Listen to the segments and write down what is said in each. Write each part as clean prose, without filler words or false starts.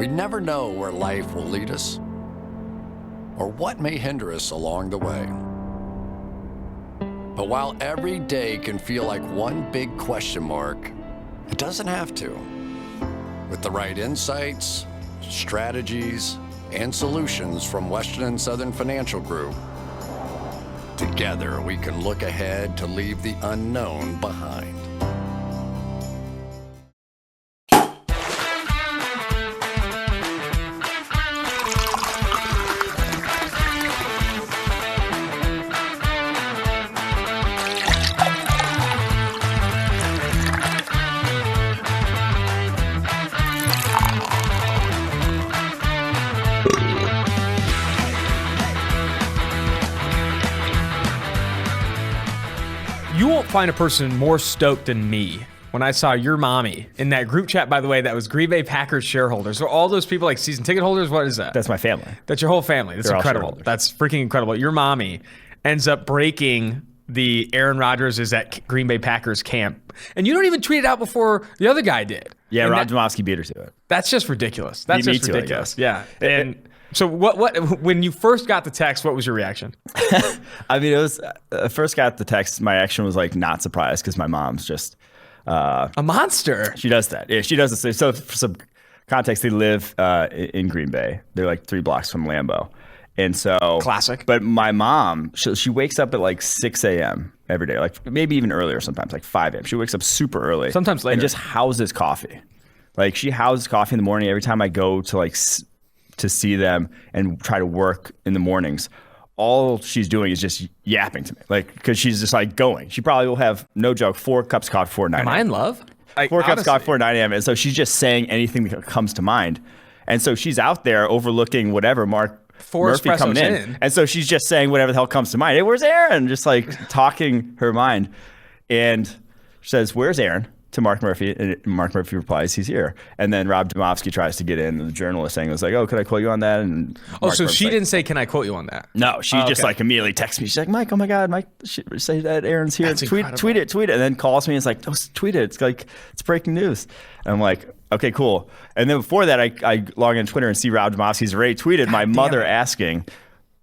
We never know where life will lead us or what may hinder us along the way. But while every day can feel like one big question mark, it doesn't have to. With the right insights, strategies, and solutions from Western and Southern Financial Group, together we can look ahead to leave the unknown behind. You won't find a person more stoked than me when I saw your mommy in that group chat, by the way, that was Green Bay Packers shareholders. So all those people, like season ticket holders, what is that? That's my family. That's your whole family. That's They're incredible. That's freaking incredible. Your mommy ends up breaking the Aaron Rodgers is at Green Bay Packers camp. And you don't even tweet it out before the other guy did. Yeah, Rob Domofsky beat her to it. That's just ridiculous. That's Me just too, ridiculous. Yeah. And so what when you first got the text, what was your reaction? I mean, it was I first got the text. My action was like not surprised because my mom's just a monster. She does that. Yeah, she does this. So for some context, they live in Green Bay. They're like 3 blocks from Lambeau. And so classic. But my mom, she wakes up at like 6 a.m. every day, like maybe even earlier sometimes, like 5 a.m. She wakes up super early. Sometimes later. And just houses coffee. Like she houses coffee in the morning every time I go to like to see them and try to work in the mornings. All she's doing is just yapping to me, like, because she's just like going. She probably will have, no joke, 4 cups of coffee before 9 a.m. Am I in love? 4 cups of coffee before 9 a.m. And so she's just saying anything that comes to mind. And so she's out there overlooking whatever Murphy coming in. And so she's just saying whatever the hell comes to mind. Hey, where's Aaron? Just like talking her mind. And she says, where's Aaron? To Mark Murphy, and Mark Murphy replies, he's here. And then Rob Domofsky tries to get in, and the journalist saying, was like, oh, could I quote you on that? And Mark so Murphy's she like, didn't say, can I quote you on that? No, she just like immediately texts me. She's like, Mike, oh my God, Mike, say that Aaron's here. That's tweet it. And then calls me and is like, oh, tweet it. It's like, it's breaking news. And I'm like, okay, cool. And then before that, I log in Twitter and see Rob Domofsky's already tweeted my mother asking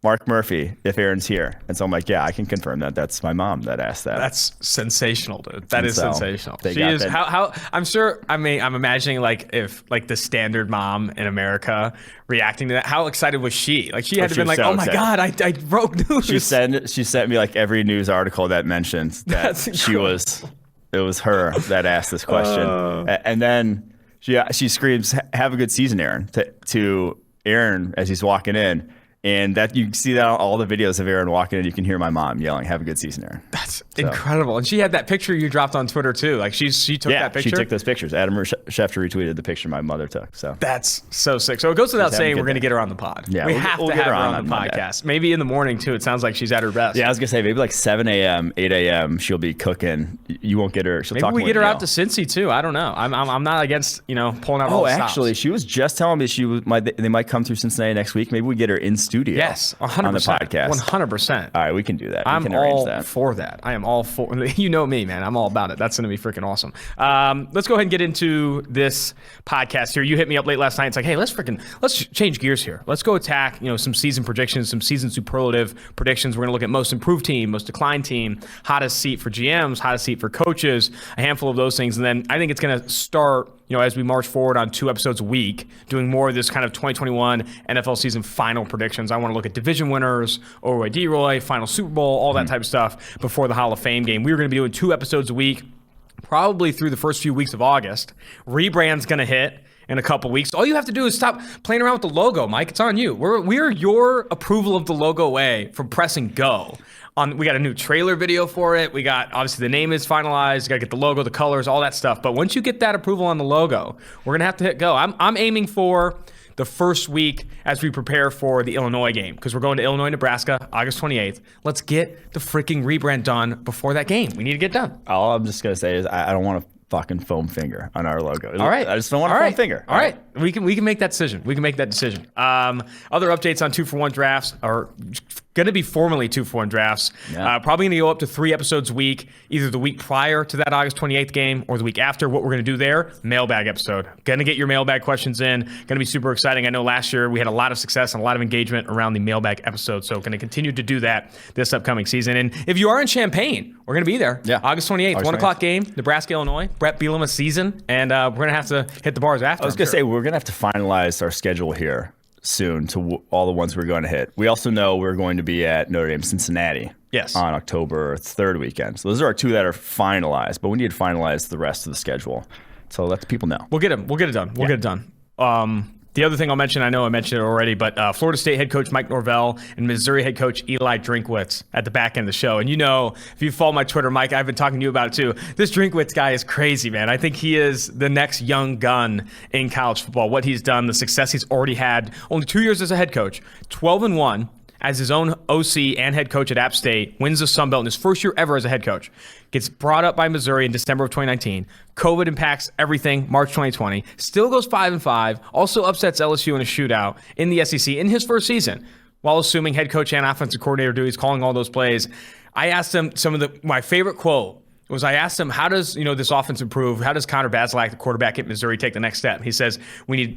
Mark Murphy if Aaron's here. And so I'm like, yeah, I can confirm that. That's my mom that asked that. That's sensational, dude. That is sensational. She is how I'm sure. I'm imagining like if like the standard mom in America reacting to that. How excited was she? Like she had to been like, oh my God, I broke news. She sent me like every news article that mentioned that it was her that asked this question. And then she screams, have a good season, Aaron, to Aaron as he's walking in. And that you see that on all the videos of Aaron walking in, you can hear my mom yelling, have a good season, Aaron. That's incredible. And she had that picture you dropped on Twitter too. Like she took that picture. She took those pictures. Adam Schefter retweeted the picture my mother took. So that's so sick. So it goes without saying we're going to get her on the pod. Yeah, we have to have her on the podcast. Maybe in the morning too. It sounds like she's at her best. Yeah, I was going to say maybe like 7 a.m., 8 a.m. she'll be cooking. You won't get her. She'll talk maybe we more get her out to Cincy too. I don't know. I'm not against pulling out all the stops. Actually, she was just telling me they might come through Cincinnati next week. Maybe we get her in studio. Yes, 100%. On the podcast. 100%. All right, we can do that. I'm all for that. I am all for. You know me, man. I'm all about it. That's going to be freaking awesome. Let's go ahead and get into this podcast here. You hit me up late last night. It's like, hey, let's change gears here. Let's go attack some season predictions, some season superlative predictions. We're going to look at most improved team, most declined team, hottest seat for GMs, hottest seat for coaches, a handful of those things. And then I think it's going to start as we march forward on 2 episodes a week, doing more of this kind of 2021 NFL season final predictions. I want to look at division winners, OY D-Roy, final Super Bowl, all that type of stuff before the Hall of Fame game. We're going to be doing 2 episodes a week, probably through the first few weeks of August. Rebrand's going to hit in a couple weeks. All you have to do is stop playing around with the logo, Mike. It's on you. We're your approval of the logo away from pressing go. We got a new trailer video for it. We got, obviously, the name is finalized. You got to get the logo, the colors, all that stuff. But once you get that approval on the logo, we're going to have to hit go. I'm aiming for the first week as we prepare for the Illinois game because we're going to Illinois, Nebraska, August 28th. Let's get the freaking rebrand done before that game. We need to get done. All I'm just going to say is I don't want to fucking foam finger on our logo. All right. I just don't want to foam finger. All right. We can make that decision. Other updates on 2-for-1 drafts are going to be formally 2-for-1 drafts. Yeah. Probably going to go up to 3 episodes a week, either the week prior to that August 28th game or the week after. What we're going to do there, mailbag episode. Going to get your mailbag questions in. Going to be super exciting. I know last year we had a lot of success and a lot of engagement around the mailbag episode, so going to continue to do that this upcoming season. And if you are in Champaign, we're going to be there. Yeah. August 28th, 1 o'clock game, Nebraska, Illinois. Brett Bielema's season, and we're going to have to hit the bars after. I was going to say, we're going to have to finalize our schedule here soon to all the ones we're going to hit. We also know we're going to be at Notre Dame Cincinnati on October 3rd weekend. So those are our 2 that are finalized, but we need to finalize the rest of the schedule. So let the people know. We'll get it done. We'll get it done. The other thing I'll mention, I know I mentioned it already, but Florida State head coach Mike Norvell and Missouri head coach Eliah Drinkwitz at the back end of the show. And if you follow my Twitter, Mike, I've been talking to you about it too. This Drinkwitz guy is crazy, man. I think he is the next young gun in college football. What he's done, the success he's already had, only 2 years as a head coach, 12-1 as his own OC and head coach at App State, wins the Sun Belt in his first year ever as a head coach. Gets brought up by Missouri in December of 2019. COVID impacts everything, March 2020. Still goes 5-5. Also upsets LSU in a shootout in the SEC in his first season, while assuming head coach and offensive coordinator duties, calling all those plays. I asked him my favorite quote was I asked him, how does this offense improve? How does Connor Bazelak, the quarterback at Missouri, take the next step? He says, we're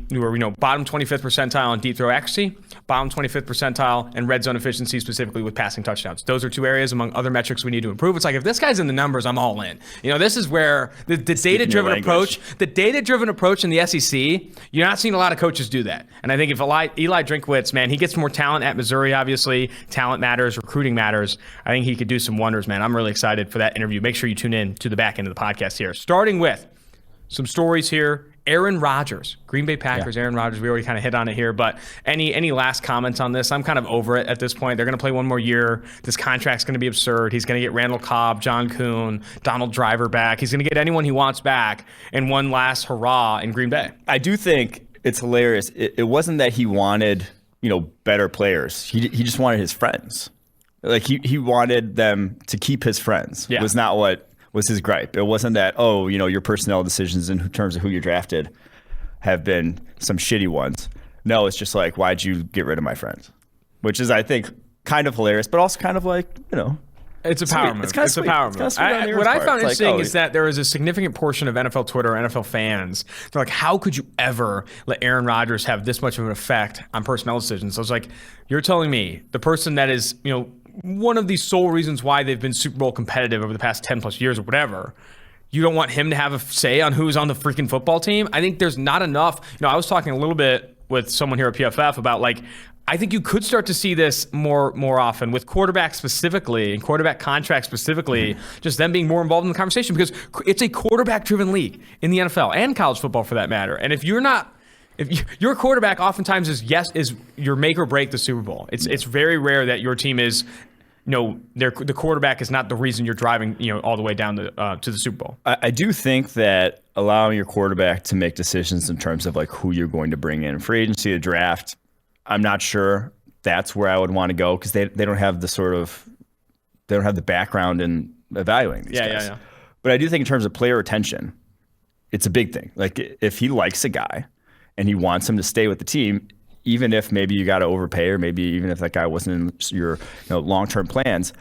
bottom 25th percentile in deep throw accuracy, bottom 25th percentile in red zone efficiency, specifically with passing touchdowns. Those are 2 areas among other metrics we need to improve. It's like, if this guy's in the numbers, I'm all in. This is where the data-driven approach in the SEC, you're not seeing a lot of coaches do that. And I think if Eli Drinkwitz, man, he gets more talent at Missouri, obviously. Talent matters, recruiting matters. I think he could do some wonders, man. I'm really excited for that interview. Make sure you tune in to the back end of the podcast here. Starting with some stories here. Aaron Rodgers, Green Bay Packers, Aaron Rodgers, we already kind of hit on it here, but any last comments on this? I'm kind of over it at this point. They're going to play 1 more year. This contract's going to be absurd. He's going to get Randall Cobb, John Kuhn, Donald Driver back. He's going to get anyone he wants back in one last hurrah in Green Bay. I do think it's hilarious. It wasn't that he wanted, better players. He just wanted his friends. Like he wanted them to keep his friends. It was not what was his gripe. It wasn't that, your personnel decisions in terms of who you drafted have been some shitty ones. No, it's just like, why'd you get rid of my friends? Which is, I think, kind of hilarious, but also kind of like, It's a power move. It's a power move. What I found interesting is that there is a significant portion of NFL Twitter, NFL fans, they're like, how could you ever let Aaron Rodgers have this much of an effect on personnel decisions? So I was like, you're telling me the person that is, one of the sole reasons why they've been Super Bowl competitive over the past 10 plus years or whatever, you don't want him to have a say on who's on the freaking football team? I think there's not enough. I was talking a little bit with someone here at PFF about I think you could start to see this more often with quarterbacks specifically and quarterback contracts specifically, just them being more involved in the conversation, because it's a quarterback-driven league in the NFL and college football for that matter. And if your quarterback oftentimes is your make or break the Super Bowl. It's very rare that your team is, the quarterback is not the reason you're driving, all the way down to the Super Bowl. I do think that allowing your quarterback to make decisions in terms of who you're going to bring in free agency, the draft, I'm not sure that's where I would want to go, because they don't have the background in evaluating these guys. Yeah. But I do think in terms of player retention, it's a big thing. If he likes a guy and he wants him to stay with the team, even if maybe you got to overpay, or maybe even if that guy wasn't in your long-term plans,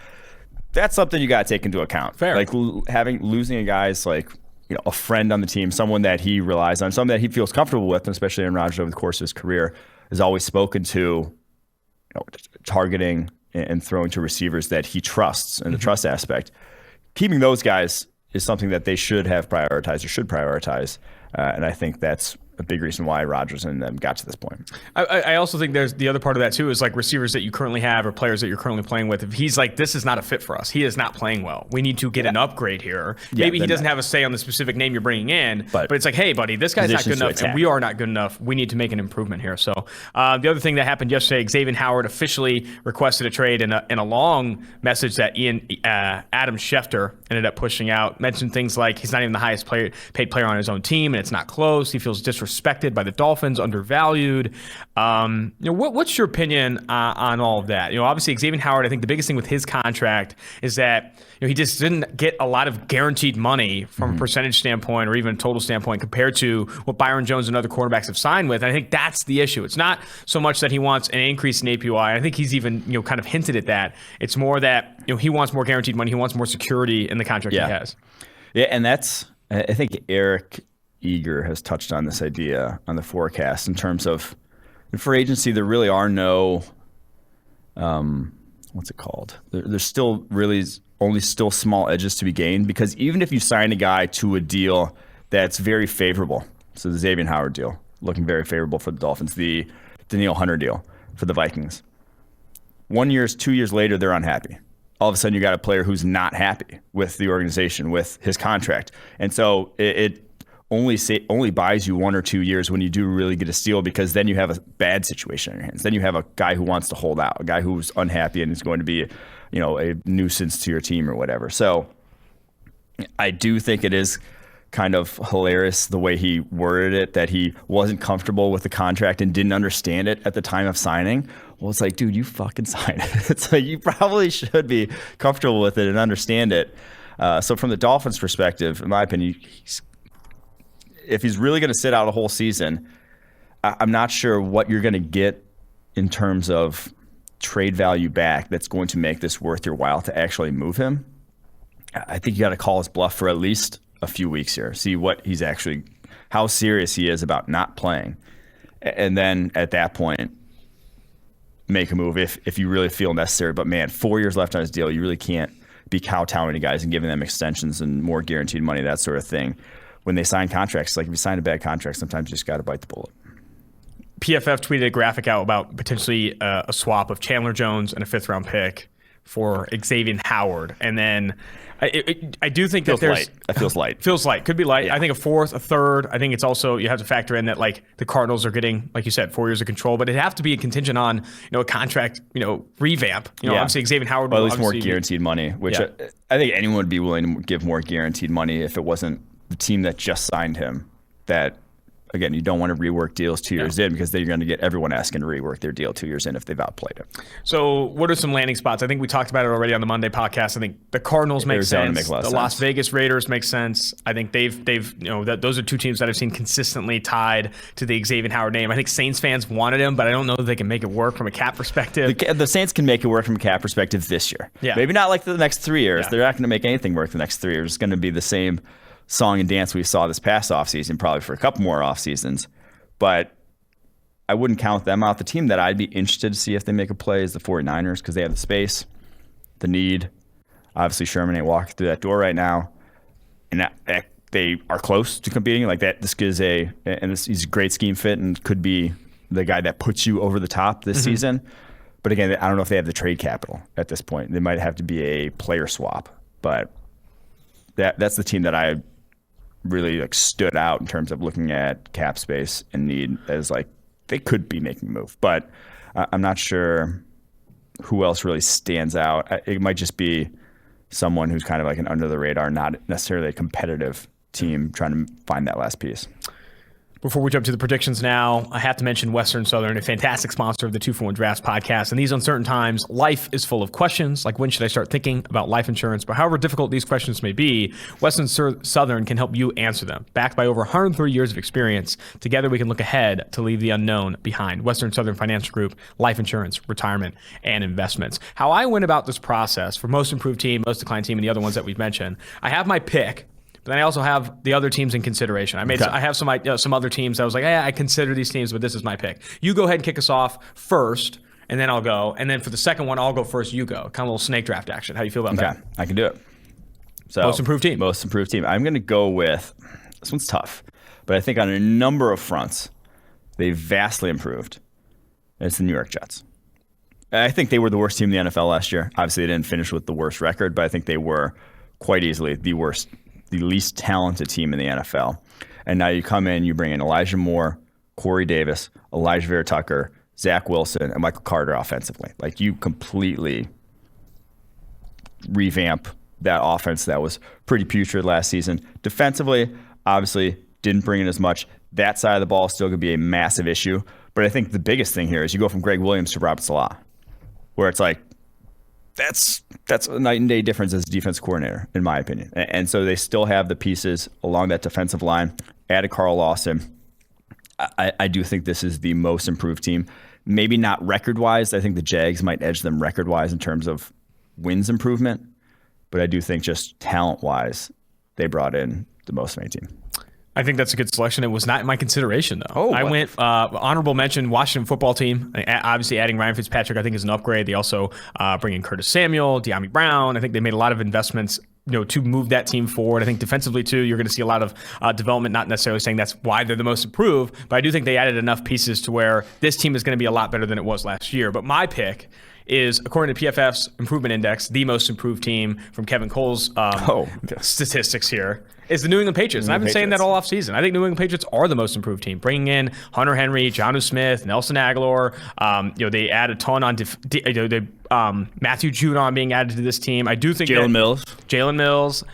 that's something you got to take into account. Fair. Losing a guy is a friend on the team, someone that he relies on, someone that he feels comfortable with, and especially Aaron Rodgers over the course of his career has always spoken to, targeting and throwing to receivers that he trusts, and the trust aspect. Keeping those guys is something that they should have prioritized or should prioritize. And I think that's a big reason why Rodgers and them got to this point. I also think there's the other part of that too, is receivers that you currently have or players that you're currently playing with. If he's this is not a fit for us, he is not playing well, we need to get an upgrade here. Maybe he doesn't have a say on the specific name you're bringing in, but it's hey buddy, this guy's not good enough and we are not good enough. We need to make an improvement here. So the other thing that happened yesterday, Xavien Howard officially requested a trade in a long message that Adam Schefter ended up pushing out, mentioned things like he's not even the highest paid player on his own team and it's not close. He feels disrespected underrespected by the Dolphins, undervalued. What's your opinion on all of that? Obviously Xavien Howard, I think the biggest thing with his contract is that he just didn't get a lot of guaranteed money from a percentage standpoint or even total standpoint compared to what Byron Jones and other quarterbacks have signed with. And I think that's the issue. It's not so much that he wants an increase in APY. I think he's even kind of hinted at that. It's more that he wants more guaranteed money. He wants more security in the contract he has. Yeah, and I think Eric Eager has touched on this idea on the forecast in terms of for agency, there really are no, what's it called? There's still really only still small edges to be gained, because even if you sign a guy to a deal that's very favorable, so the Xavien Howard deal, looking very favorable for the Dolphins, the Danielle Hunter deal for the Vikings, 1 year, 2 years later, they're unhappy. All of a sudden, you got a player who's not happy with the organization, with his contract. And so it only buys you 1 or 2 years when you do really get a steal, because then you have a bad situation on your hands. Then you have a guy who wants to hold out, a guy who's unhappy and is going to be, a nuisance to your team or whatever. So I do think it is kind of hilarious the way he worded it, that he wasn't comfortable with the contract and didn't understand it at the time of signing. Well, it's like, dude, you fucking signed it. It's like, you probably should be comfortable with it and understand it. So from the Dolphins' perspective, in my opinion, if he's really going to sit out a whole season, I'm not sure what you're going to get in terms of trade value back that's going to make this worth your while to actually move him. I think you got to call his bluff for at least a few weeks here, see what he's actually, how serious he is about not playing. And then at that point, make a move if you really feel necessary. But man, 4 years left on his deal, you really can't be kowtowing guys and giving them extensions and more guaranteed money, that sort of thing. When they sign contracts, like if you sign a bad contract, sometimes you just got to bite the bullet. PFF tweeted a graphic out about potentially a swap of Chandler Jones and a 5th-round pick for Xavien Howard. And then I do think that there's... That feels light. Feels light. Could be light. Yeah. I think a 4th, a 3rd. I think it's also, you have to factor in that the Cardinals are getting, like you said, 4 years of control, but it'd have to be a contingent on, a contract, revamp. Obviously Xavien Howard... Well, at least more guaranteed money, which I think anyone would be willing to give more guaranteed money if it wasn't the team that just signed him. That, again, you don't want to rework deals 2 years in, because then you're going to get everyone asking to rework their deal 2 years in if they've outplayed it. So what are some landing spots? I think we talked about it already on the Monday podcast. I think the Cardinals make sense. The Las Vegas Raiders make sense. I think they've those are two teams that I've seen consistently tied to the Xavien Howard name. I think Saints fans wanted him, but I don't know that they can make it work from a cap perspective. The Saints can make it work from a cap perspective this year. Yeah. Maybe not like the next 3 years. Yeah. They're not going to make anything work the next 3 years. It's going to be the same song and dance we saw this past offseason, probably for a couple more off seasons. But I wouldn't count them out. The team that I'd be interested to see if they make a play is the 49ers, because they have the space, the need. Obviously, Sherman ain't walking through that door right now. And they are close to competing. Like that, he's a great scheme fit and could be the guy that puts you over the top this season. But again, I don't know if they have the trade capital at this point. They might have to be a player swap. But that's the team that I really stood out in terms of looking at cap space and need as they could be making a move. But I'm not sure who else really stands out. It might just be someone who's kind of an under the radar, not necessarily a competitive team trying to find that last piece. Before we jump to the predictions now, I have to mention Western Southern, a fantastic sponsor of the 2-for-1 Drafts podcast. In these uncertain times, life is full of questions, like when should I start thinking about life insurance? But however difficult these questions may be, Western Southern can help you answer them. Backed by over 130 years of experience, together we can look ahead to leave the unknown behind. Western Southern Financial Group, life insurance, retirement, and investments. How I went about this process for most improved team, most declined team, and the other ones that we've mentioned, I have my pick. But then I also have the other teams in consideration. I have some other teams that I was like, I consider these teams, but this is my pick. You go ahead and kick us off first, and then I'll go. And then for the second one, I'll go first, you go. Kind of a little snake draft action. How do you feel about that? Okay, I can do it. So most improved team. Most improved team. I'm going to go with, this one's tough, but I think on a number of fronts, they vastly improved. It's the New York Jets. I think they were the worst team in the NFL last year. Obviously, they didn't finish with the worst record, but I think they were quite easily the least talented team in the NFL. And now you come in, you bring in Elijah Moore, Corey Davis, Elijah Vera-Tucker, Zach Wilson, and Michael Carter offensively. You completely revamp that offense that was pretty putrid last season. Defensively, obviously, didn't bring in as much. That side of the ball is still going to be a massive issue. But I think the biggest thing here is you go from Greg Williams to Robert Salah, where it's like, that's a night and day difference as a defense coordinator, in my opinion. And so they still have the pieces along that defensive line. Added Carl Lawson. I do think this is the most improved team. Maybe not record-wise. I think the Jags might edge them record-wise in terms of wins improvement. But I do think just talent-wise, they brought in the most of any team. I think that's a good selection. It was not in my consideration, though. I went honorable mention Washington football team. Obviously, adding Ryan Fitzpatrick, I think, is an upgrade. They also bring in Curtis Samuel, De'Ami Brown. I think they made a lot of investments, to move that team forward. I think defensively, too, you're going to see a lot of development, not necessarily saying that's why they're the most improved, but I do think they added enough pieces to where this team is going to be a lot better than it was last year. But my pick is, according to PFF's Improvement Index, the most improved team from Kevin Cole's statistics here, is the New England Patriots. And I've been saying that all offseason. I think New England Patriots are the most improved team. Bringing in Hunter Henry, Jonnu Smith, Nelson Aguilar. They add a ton on Matthew Judon being added to this team. I do think Jalen Mills.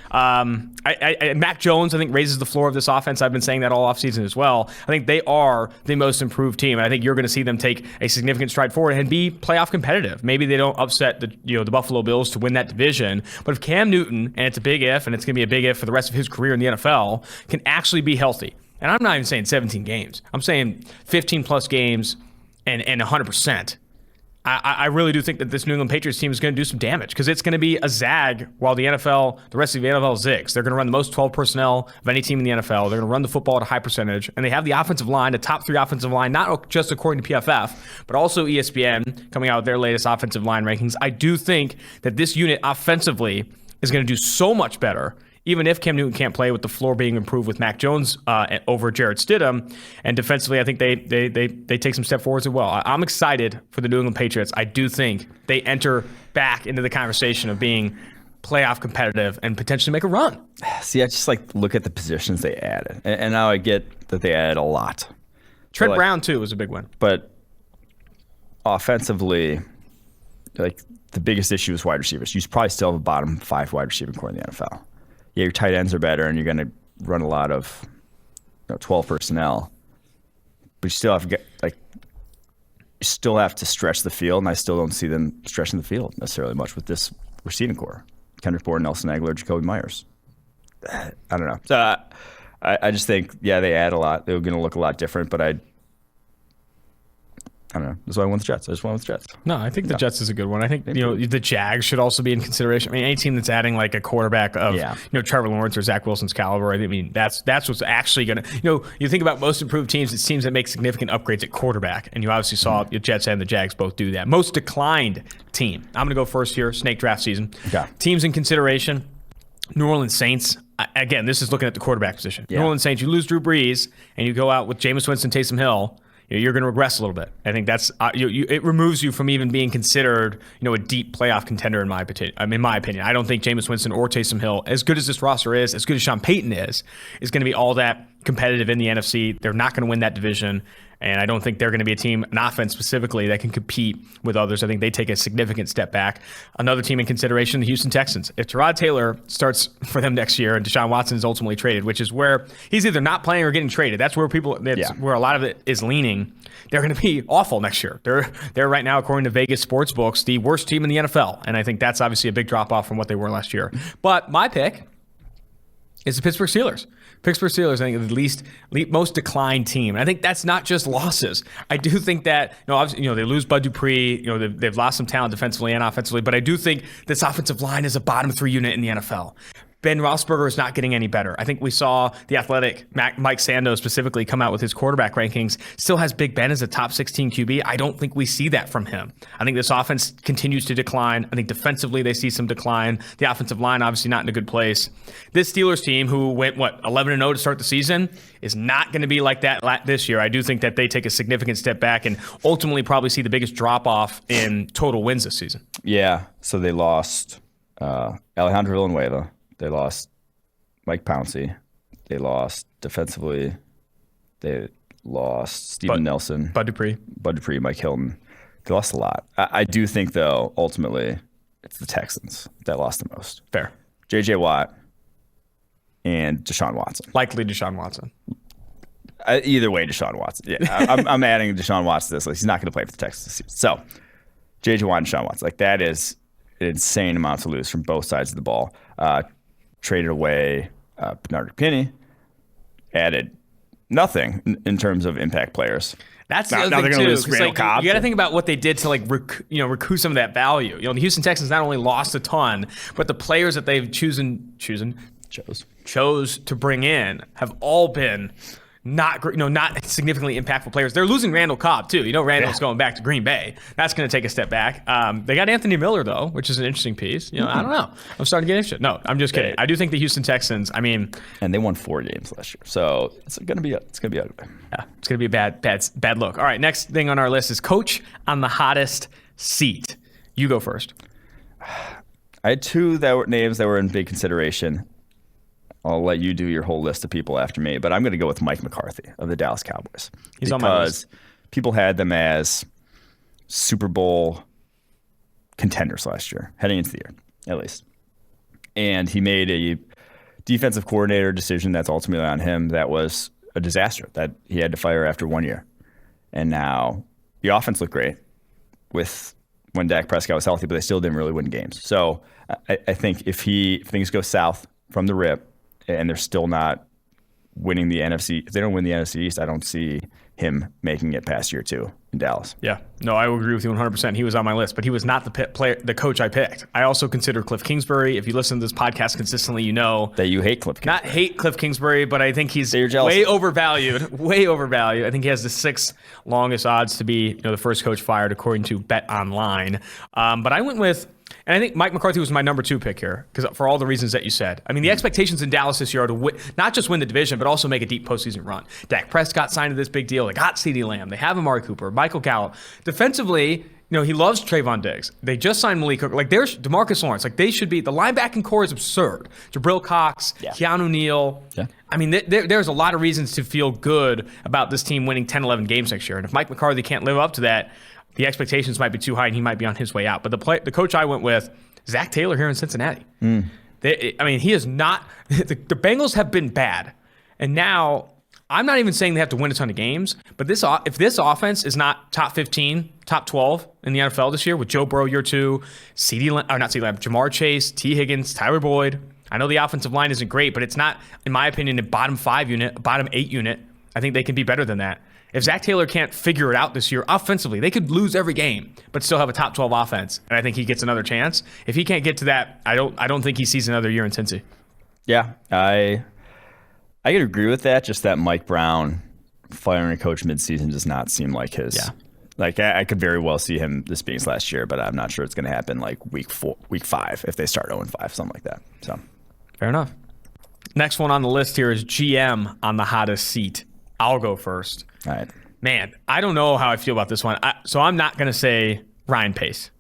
Mac Jones, I think, raises the floor of this offense. I've been saying that all offseason as well. I think they are the most improved team. And I think you're going to see them take a significant stride forward and be playoff competitive. Maybe they don't upset the Buffalo Bills to win that division. But if Cam Newton, and it's a big if, and it's going to be a big if for the rest of his career in the NFL, can actually be healthy. And I'm not even saying 17 games. I'm saying 15 plus games and 100%. I really do think that this New England Patriots team is going to do some damage because it's going to be a zag while the rest of the NFL zigs. They're going to run the most 12 personnel of any team in the NFL. They're going to run the football at a high percentage. And they have the offensive line, the top 3 offensive line, not just according to PFF, but also ESPN coming out with their latest offensive line rankings. I do think that this unit offensively is going to do so much better, even if Cam Newton can't play, with the floor being improved with Mac Jones over Jarrett Stidham. And defensively, I think they take some step forwards as well. I'm excited for the New England Patriots. I do think they enter back into the conversation of being playoff competitive and potentially make a run. See, I just look at the positions they added. And now I get that they added a lot. Trent Brown, too, was a big win. But offensively, the biggest issue is wide receivers. You probably still have a bottom 5 wide receiving core in the NFL. Yeah, your tight ends are better, and you're going to run a lot of 12 personnel. But you still have to stretch the field, and I still don't see them stretching the field necessarily much with this receiving core. Kendrick Bourne, Nelson Aguilar, Jacoby Myers. I don't know. So I just think, they add a lot. They're going to look a lot different, but I don't know. That's why I went with the Jets. I just went with the Jets. No, I think the Jets is a good one. I think the Jags should also be in consideration. I mean, any team that's adding a quarterback of Trevor Lawrence or Zach Wilson's caliber, I mean that's what's actually going to you think about most improved teams. It's teams that make significant upgrades at quarterback, and you obviously saw the Jets and the Jags both do that. Most declined team. I'm going to go first here. Snake draft season. Okay. Teams in consideration. New Orleans Saints. Again, this is looking at the quarterback position. Yeah. New Orleans Saints. You lose Drew Brees, and you go out with Jameis Winston, Taysom Hill. You're going to regress a little bit. I think that's it removes you from even being considered, a deep playoff contender in my opinion. I don't think Jameis Winston or Taysom Hill, as good as this roster is, as good as Sean Payton is going to be all that competitive in the NFC. They're not going to win that division. And I don't think they're going to be a team, an offense specifically, that can compete with others. I think they take a significant step back. Another team in consideration, the Houston Texans. If Tyrod Taylor starts for them next year and Deshaun Watson is ultimately traded, which is where he's either not playing or getting traded. That's where where a lot of it is leaning. They're going to be awful next year. They're right now, according to Vegas sports books, the worst team in the NFL. And I think that's obviously a big drop off from what they were last year. But my pick is the Pittsburgh Steelers. Pittsburgh Steelers, I think, the most declined team. And I think that's not just losses. I do think that, obviously, they lose Bud Dupree. They've lost some talent defensively and offensively. But I do think this offensive line is a bottom 3 unit in the NFL. Ben Roethlisberger is not getting any better. I think we saw the Athletic, Mike Sando specifically, come out with his quarterback rankings. Still has Big Ben as a top 16 QB. I don't think we see that from him. I think this offense continues to decline. I think defensively they see some decline. The offensive line obviously not in a good place. This Steelers team, who went 11-0 to start the season, is not going to be like that this year. I do think that they take a significant step back and ultimately probably see the biggest drop off in total wins this season. Yeah. So they lost Alejandro Villanueva. They lost Mike Pouncey. They lost defensively. They lost Steven Nelson. Bud Dupree, Mike Hilton. They lost a lot. I do think, though, ultimately, it's the Texans that lost the most. Fair. J.J. Watt and Deshaun Watson. Likely Deshaun Watson. Either way, Deshaun Watson. Yeah, I'm adding Deshaun Watson to this list. He's not going to play for the Texans this season. So, J.J. Watt and Deshaun Watson. Like, that is an insane amount to lose from both sides of the ball. Traded away Bernard Kinney. Added nothing in terms of impact players. That's the other thing too. You got to think about what they did to recoup some of that value. The Houston Texans not only lost a ton, but the players that they've chose to bring in have all been not significantly impactful players. They're losing Randall Cobb too. Randall's going back to Green Bay. That's going to take a step back. They got Anthony Miller though, which is an interesting piece. I don't know. I'm starting to get interested. No, I'm just kidding. I do think the Houston Texans. And they won 4 games last year, so it's going to be ugly. Yeah, it's going to be a bad look. All right, next thing on our list is coach on the hottest seat. You go first. I had 2 names that were in big consideration. I'll let you do your whole list of people after me, but I'm going to go with Mike McCarthy of the Dallas Cowboys. He's on my list. Because people had them as Super Bowl contenders last year, heading into the year, at least. And he made a defensive coordinator decision that's ultimately on him that was a disaster that he had to fire after 1 year. And now the offense looked great when Dak Prescott was healthy, but they still didn't really win games. So I think if things go south from the rip, and they're still not winning the NFC. If they don't win the NFC East, I don't see him making it past year 2 in Dallas. Yeah. No, I agree with you 100%. He was on my list, but he was not the coach I picked. I also consider Cliff Kingsbury. If you listen to this podcast consistently, you know that you hate Cliff Kingsbury. Not hate Cliff Kingsbury, but I think he's way overvalued. Way overvalued. I think he has the 6th longest odds to be the first coach fired according to Bet Online. But I went with. And I think Mike McCarthy was my number 2 pick here because for all the reasons that you said. The expectations in Dallas this year are to not just win the division, but also make a deep postseason run. Dak Prescott signed to this big deal. They got CeeDee Lamb. They have Amari Cooper, Michael Gallup. Defensively, he loves Trayvon Diggs. They just signed Malik Hooker. There's DeMarcus Lawrence. They should be. The linebacking core is absurd. Jabril Cox, Keanu Neal. Yeah. There's a lot of reasons to feel good about this team winning 10, 11 games next year. And if Mike McCarthy can't live up to that, the expectations might be too high and he might be on his way out. But the coach I went with, Zach Taylor here in Cincinnati. He is not – the Bengals have been bad. And now I'm not even saying they have to win a ton of games, but if this offense is not top 15, top 12 in the NFL this year with Joe Burrow year 2, Jamar Chase, T. Higgins, Tyler Boyd. I know the offensive line isn't great, but it's not, in my opinion, a bottom 5 unit, a bottom 8 unit. I think they can be better than that. If Zach Taylor can't figure it out this year offensively, they could lose every game, but still have a top 12 offense. And I think he gets another chance. If he can't get to that, I don't think he sees another year in Cincy. Yeah, I could agree with that. Just that Mike Brown firing a coach midseason does not seem like his. Yeah. I could very well see him this being his last year, but I'm not sure it's going to happen week 5 if they start 0-5, something like that. So, fair enough. Next one on the list here is GM on the hottest seat. I'll go first. All right. Man, I don't know how I feel about this one. So I'm not going to say Ryan Pace.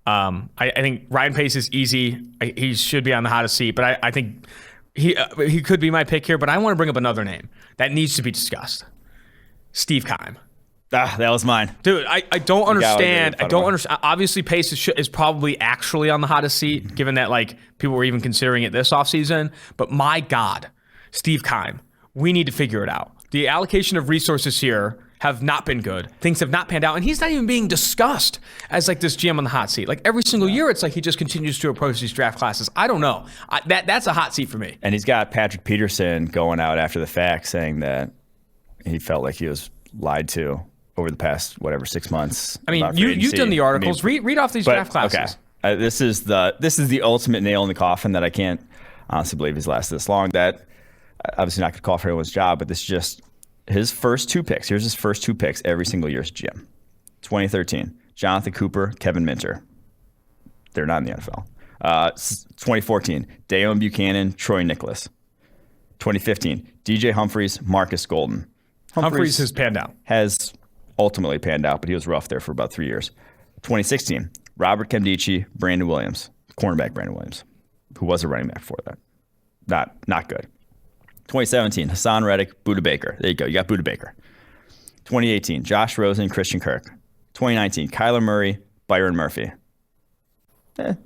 I think Ryan Pace is easy. He should be on the hottest seat, but I think he could be my pick here. But I want to bring up another name that needs to be discussed. Steve Keim. That was mine. Dude, I don't understand. I don't understand. Obviously, Pace is probably actually on the hottest seat, given that people were even considering it this offseason. But my God, Steve Keim, we need to figure it out. The allocation of resources here have not been good. Things have not panned out. And he's not even being discussed as this GM on the hot seat. Every single year, it's he just continues to approach these draft classes. I don't know. That's a hot seat for me. And he's got Patrick Peterson going out after the fact saying that he felt like he was lied to over the past, 6 months. You've done the articles. Read off these draft classes. Okay. This is the ultimate nail in the coffin that I can't honestly believe he's lasted this long. That obviously not going to call for anyone's job, but this is just his first 2 picks. Here's his first 2 picks every single year as GM. 2013, Jonathan Cooper, Kevin Minter. They're not in the NFL. 2014, Dayon Buchanan, Troy Nicholas. 2015, DJ Humphries, Marcus Golden. Humphries has panned out. Has ultimately panned out, but he was rough there for about 3 years. 2016, Robert Nkemdiche, Brandon Williams, cornerback Brandon Williams, who was a running back before that. Not good. 2017, Hassan Reddick, Budda Baker. There you go. You got Budda Baker. 2018, Josh Rosen, Christian Kirk. 2019, Kyler Murray, Byron Murphy. The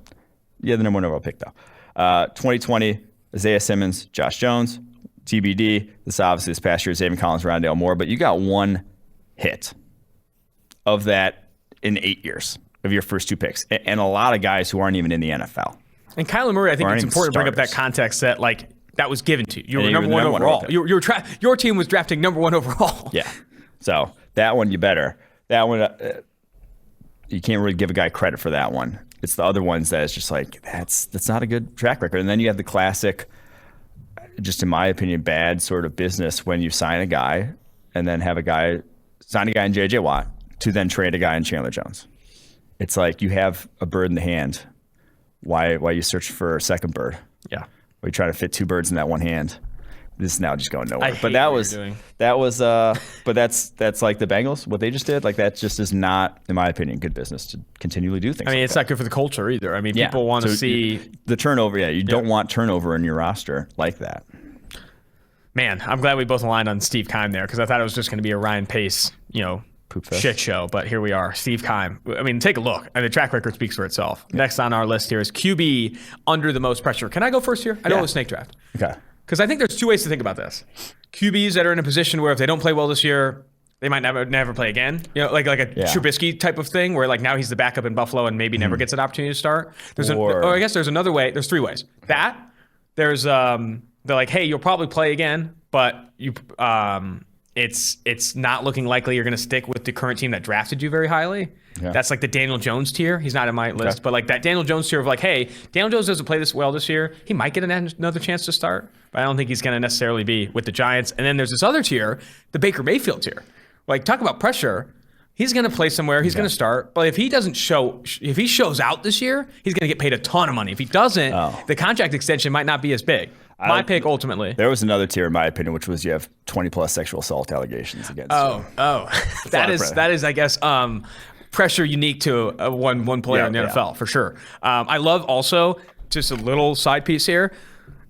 number 1 overall pick, though. 2020, Isaiah Simmons, Josh Jones. TBD. This past year, Xavien Collins, Rondale Moore, but you got one hit of that in 8 years of your first 2 picks, and a lot of guys who aren't even in the NFL. And Kyler Murray, I think it's important to bring up that context that that was given to you. You were number one overall. Your team was drafting number 1 overall. Yeah. So that one, that one, you can't really give a guy credit for that one. It's the other ones that it's just that's not a good track record. And then you have the classic, just in my opinion, bad sort of business when you sign a guy and then have a guy sign a guy in J.J. Watt to then trade a guy in Chandler Jones. It's like you have a bird in the hand. Why you search for a second bird? Yeah. Why you try to fit 2 birds in that one hand? This is now just going nowhere. But that's like the Bengals, what they just did. Like that just is not, in my opinion, good business to continually do things. I mean, it's not good for the culture either. I mean, people want to see the turnover. Yeah, you don't want turnover in your roster like that. Man, I'm glad we both aligned on Steve Keim there because I thought it was just going to be a Ryan Pace, shit show. But here we are, Steve Keim. I mean, take a look. And the track record speaks for itself. Yeah. Next on our list here is QB under the most pressure. Can I go first here? I know it was snake draft. Okay. Because I think there's 2 ways to think about this. QBs that are in a position where if they don't play well this year, they might never play again. Like a Trubisky type of thing where now he's the backup in Buffalo and maybe never gets an opportunity to start. I guess there's another way. There's 3 ways. There's they're like, hey, you'll probably play again, but it's not looking likely you're going to stick with the current team that drafted you very highly. Yeah. That's like the Daniel Jones tier. He's not in my list, but that Daniel Jones tier of hey, Daniel Jones doesn't play this well this year. He might get another chance to start, but I don't think he's going to necessarily be with the Giants. And then there's this other tier, the Baker Mayfield tier. Talk about pressure. He's going to play somewhere. He's going to start. But if he shows out this year, he's going to get paid a ton of money. If he doesn't, the contract extension might not be as big. My pick ultimately. There was another tier in my opinion, which was you have 20+ sexual assault allegations against you. That is, I guess, pressure unique to one player in the NFL for sure. I love also, just a little side piece here,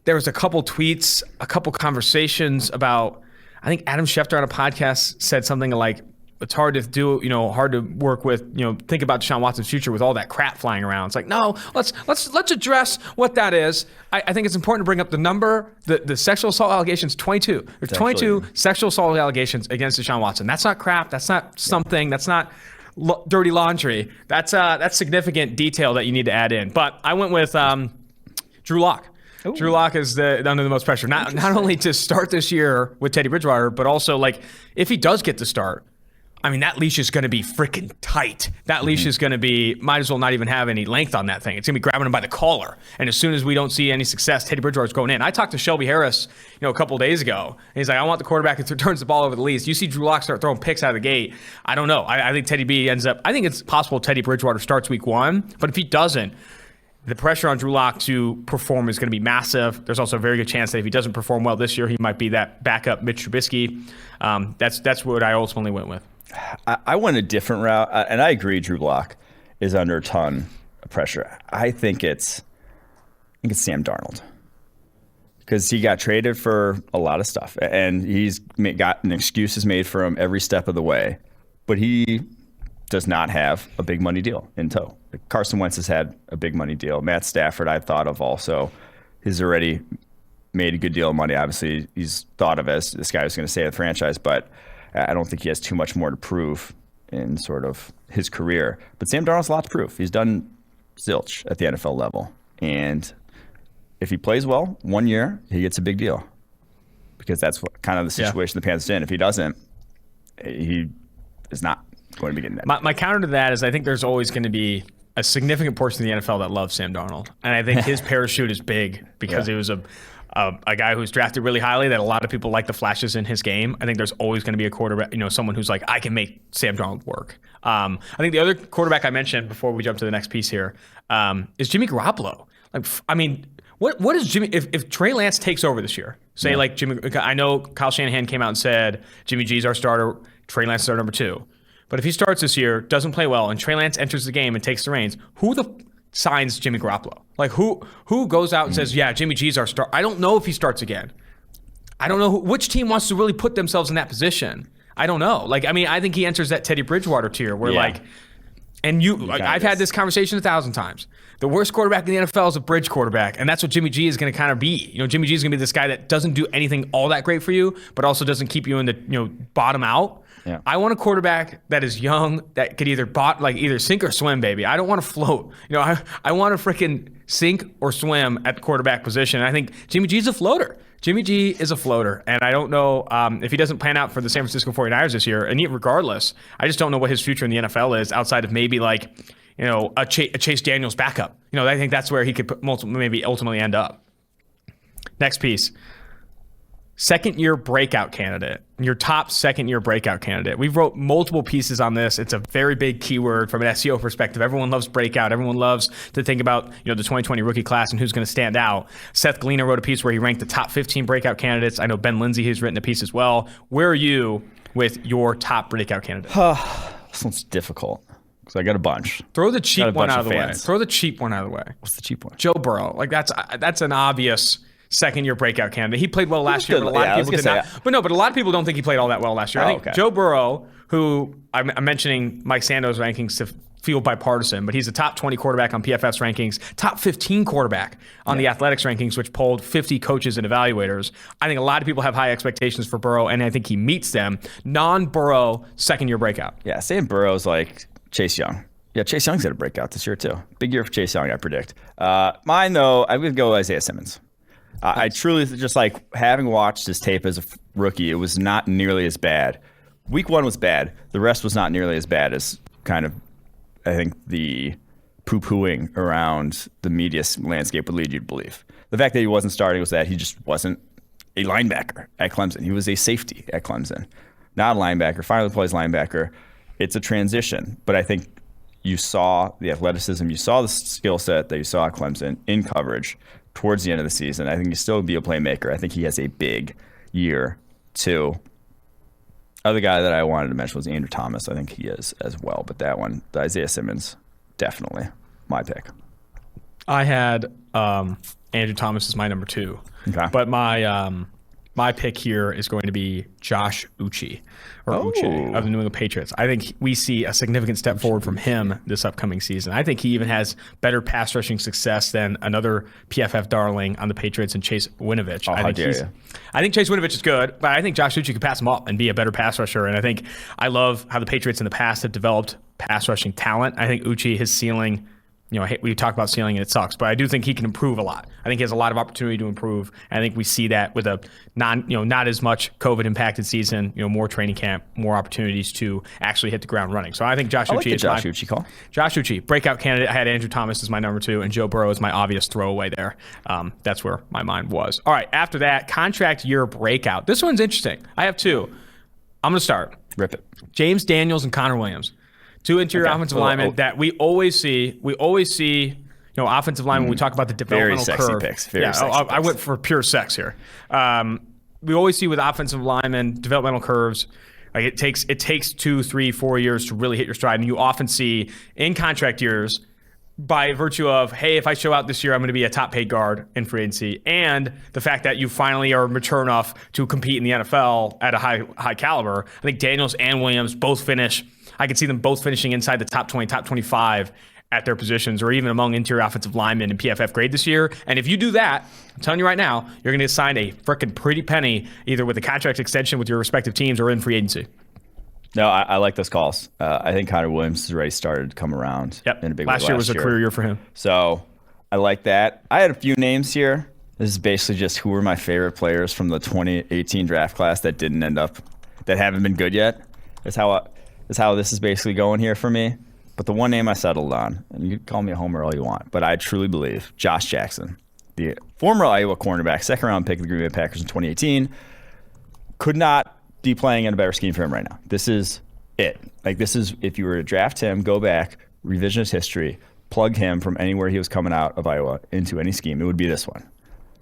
there was a couple tweets, a couple conversations about, I think Adam Schefter on a podcast said something like, it's hard to do, hard to work with, think about Deshaun Watson's future with all that crap flying around. It's like, no, let's address what that is. I think it's important to bring up the number, the sexual assault allegations, 22. There's 22 sexual assault allegations against Deshaun Watson. That's not crap. That's not something. That's not dirty laundry. That's significant detail that you need to add in. But I went with Drew Lock. Ooh. Drew Lock is under the most pressure. Not only to start this year with Teddy Bridgewater, but also if he does get to start, I mean, that leash is going to be freaking tight. That leash is going to be, might as well not even have any length on that thing. It's going to be grabbing him by the collar. And as soon as we don't see any success, Teddy Bridgewater's going in. I talked to Shelby Harris, a couple of days ago. And he's like, I want the quarterback who turns the ball over the leash. You see Drew Lock start throwing picks out of the gate. I don't know. I think Teddy B ends up, I think it's possible Teddy Bridgewater starts week 1. But if he doesn't, the pressure on Drew Lock to perform is going to be massive. There's also a very good chance that if he doesn't perform well this year, he might be that backup Mitch Trubisky. That's what I ultimately went with. I went a different route, and I agree Drew Lock is under a ton of pressure. I think it's Sam Darnold because he got traded for a lot of stuff, and he's gotten excuses made for him every step of the way, but he does not have a big money deal in tow. Carson Wentz has had a big money deal. Matt Stafford I thought of also. He's already made a good deal of money. Obviously, he's thought of as this guy who's going to stay at the franchise, but I don't think he has too much more to prove in sort of his career. But Sam Darnold's a lot to prove. He's done zilch at the NFL level. And if he plays well 1 year, he gets a big deal. Because that's what kind of the situation the Panthers in. If he doesn't, he is not going to be getting that. My counter to that is I think there's always going to be a significant portion of the NFL that loves Sam Darnold. And I think his parachute is big because he was a guy who's drafted really highly that a lot of people like the flashes in his game. I think there's always going to be a quarterback, someone who's like, I can make Sam Darnold work. I think the other quarterback I mentioned before we jump to the next piece here is Jimmy Garoppolo. What is Jimmy, if Trey Lance takes over this year, Jimmy, I know Kyle Shanahan came out and said, Jimmy G's our starter, Trey Lance is our number 2. But if he starts this year, doesn't play well, and Trey Lance enters the game and takes the reins, who signs Jimmy Garoppolo? Who goes out and says, yeah, Jimmy G's our star? I don't know if he starts again. I don't know which team wants to really put themselves in that position. I don't know. I think he enters that Teddy Bridgewater tier where And I've had this conversation 1,000 times. The worst quarterback in the NFL is a bridge quarterback, and that's what Jimmy G is going to kind of be. Jimmy G is going to be this guy that doesn't do anything all that great for you, but also doesn't keep you in the bottom out. Yeah. I want a quarterback that is young, that could either sink or swim, baby. I don't want to float. I want to freaking sink or swim at the quarterback position. And I think Jimmy G is a floater. Jimmy G is a floater, and I don't know if he doesn't pan out for the San Francisco 49ers this year. And regardless, I just don't know what his future in the NFL is outside of maybe a Chase Daniels backup. I think that's where he could maybe ultimately end up. Next piece. Second-year breakout candidate. Your top second-year breakout candidate. We've wrote multiple pieces on this. It's a very big keyword from an SEO perspective. Everyone loves breakout. Everyone loves to think about the 2020 rookie class and who's going to stand out. Seth Gleaner wrote a piece where he ranked the top 15 breakout candidates. I know Ben Lindsay has written a piece as well. Where are you with your top breakout candidate? This one's difficult because I got a bunch. Throw the cheap one out of the way. Throw the cheap one out of the way. What's the cheap one? Joe Burrow. That's an obvious second-year breakout candidate. He played well last year, but a lot of people did not. But a lot of people don't think he played all that well last year. I think Joe Burrow, who I'm mentioning Mike Sando's rankings to feel bipartisan, but he's a top 20 quarterback on PFF's rankings, top 15 quarterback on the Athletics rankings, which polled 50 coaches and evaluators. I think a lot of people have high expectations for Burrow, and I think he meets them. Non-Burrow second-year breakout. Yeah, saying Burrow's like Chase Young. Yeah, Chase Young's going to break out this year, too. Big year for Chase Young, I predict. Mine, though, I'm going to go Isaiah Simmons. I truly just having watched his tape as a rookie, it was not nearly as bad. Week 1 was bad. The rest was not nearly as bad as kind of, I think, the poo-pooing around the media landscape would lead you to believe. The fact that he wasn't starting was that he just wasn't a linebacker at Clemson. He was a safety at Clemson, not a linebacker. Finally plays linebacker. It's a transition, but I think you saw the athleticism, you saw the skill set that you saw at Clemson in coverage towards the end of the season. I think he'll still be a playmaker. I think he has a big year, too. Other guy that I wanted to mention was Andrew Thomas. I think he is as well. But that one, the Isaiah Simmons, definitely my pick. I had Andrew Thomas as my number 2. Okay. But my pick here is going to be Josh Uche of the New England Patriots. I think we see a significant step forward from him this upcoming season. I think he even has better pass rushing success than another PFF darling on the Patriots and Chase Winovich. I think Chase Winovich is good, but I think Josh Uche could pass him up and be a better pass rusher. And I love how the Patriots in the past have developed pass rushing talent. I think Uche, his ceiling, we talk about ceiling and it sucks, but I do think he can improve a lot. I think he has a lot of opportunity to improve. I think we see that with a not as much COVID impacted season, more training camp, more opportunities to actually hit the ground running. So I think Josh Uche is Josh Uche call. Josh Uche, breakout candidate. I had Andrew Thomas as my number 2, and Joe Burrow is my obvious throwaway there. That's where my mind was. All right, after that, contract year breakout. This one's interesting. I have 2. I'm going to start. Rip it. James Daniels and Connor Williams. 2 interior offensive linemen that we always see. We always see, offensive linemen. We talk about the developmental very sexy curve. Picks. I went for pure sex here. We always see with offensive linemen developmental curves. It takes 2, 3, 4 years to really hit your stride, and you often see in contract years, by virtue of, hey, if I show out this year, I'm going to be a top paid guard in free agency, and the fact that you finally are mature enough to compete in the NFL at a high caliber. I think Daniels and Williams both finish. I could see them both finishing inside the top 20, top 25 at their positions, or even among interior offensive linemen in PFF grade this year. And if you do that, I'm telling you right now, you're going to get signed a freaking pretty penny, either with a contract extension with your respective teams or in free agency. No, I like those calls. I think Connor Williams has already started to come around in a big way. Last year was a career year for him. So I like that. I had a few names here. This is basically just who were my favorite players from the 2018 draft class that didn't end up, that haven't been good yet. That's how this is basically going here for me. But the one name I settled on, and you can call me a homer all you want, but I truly believe Josh Jackson, the former Iowa cornerback, second-round pick of the Green Bay Packers in 2018, could not be playing in a better scheme for him right now. This is it. This is, if you were to draft him, go back, revision his history, plug him from anywhere he was coming out of Iowa into any scheme, it would be this one.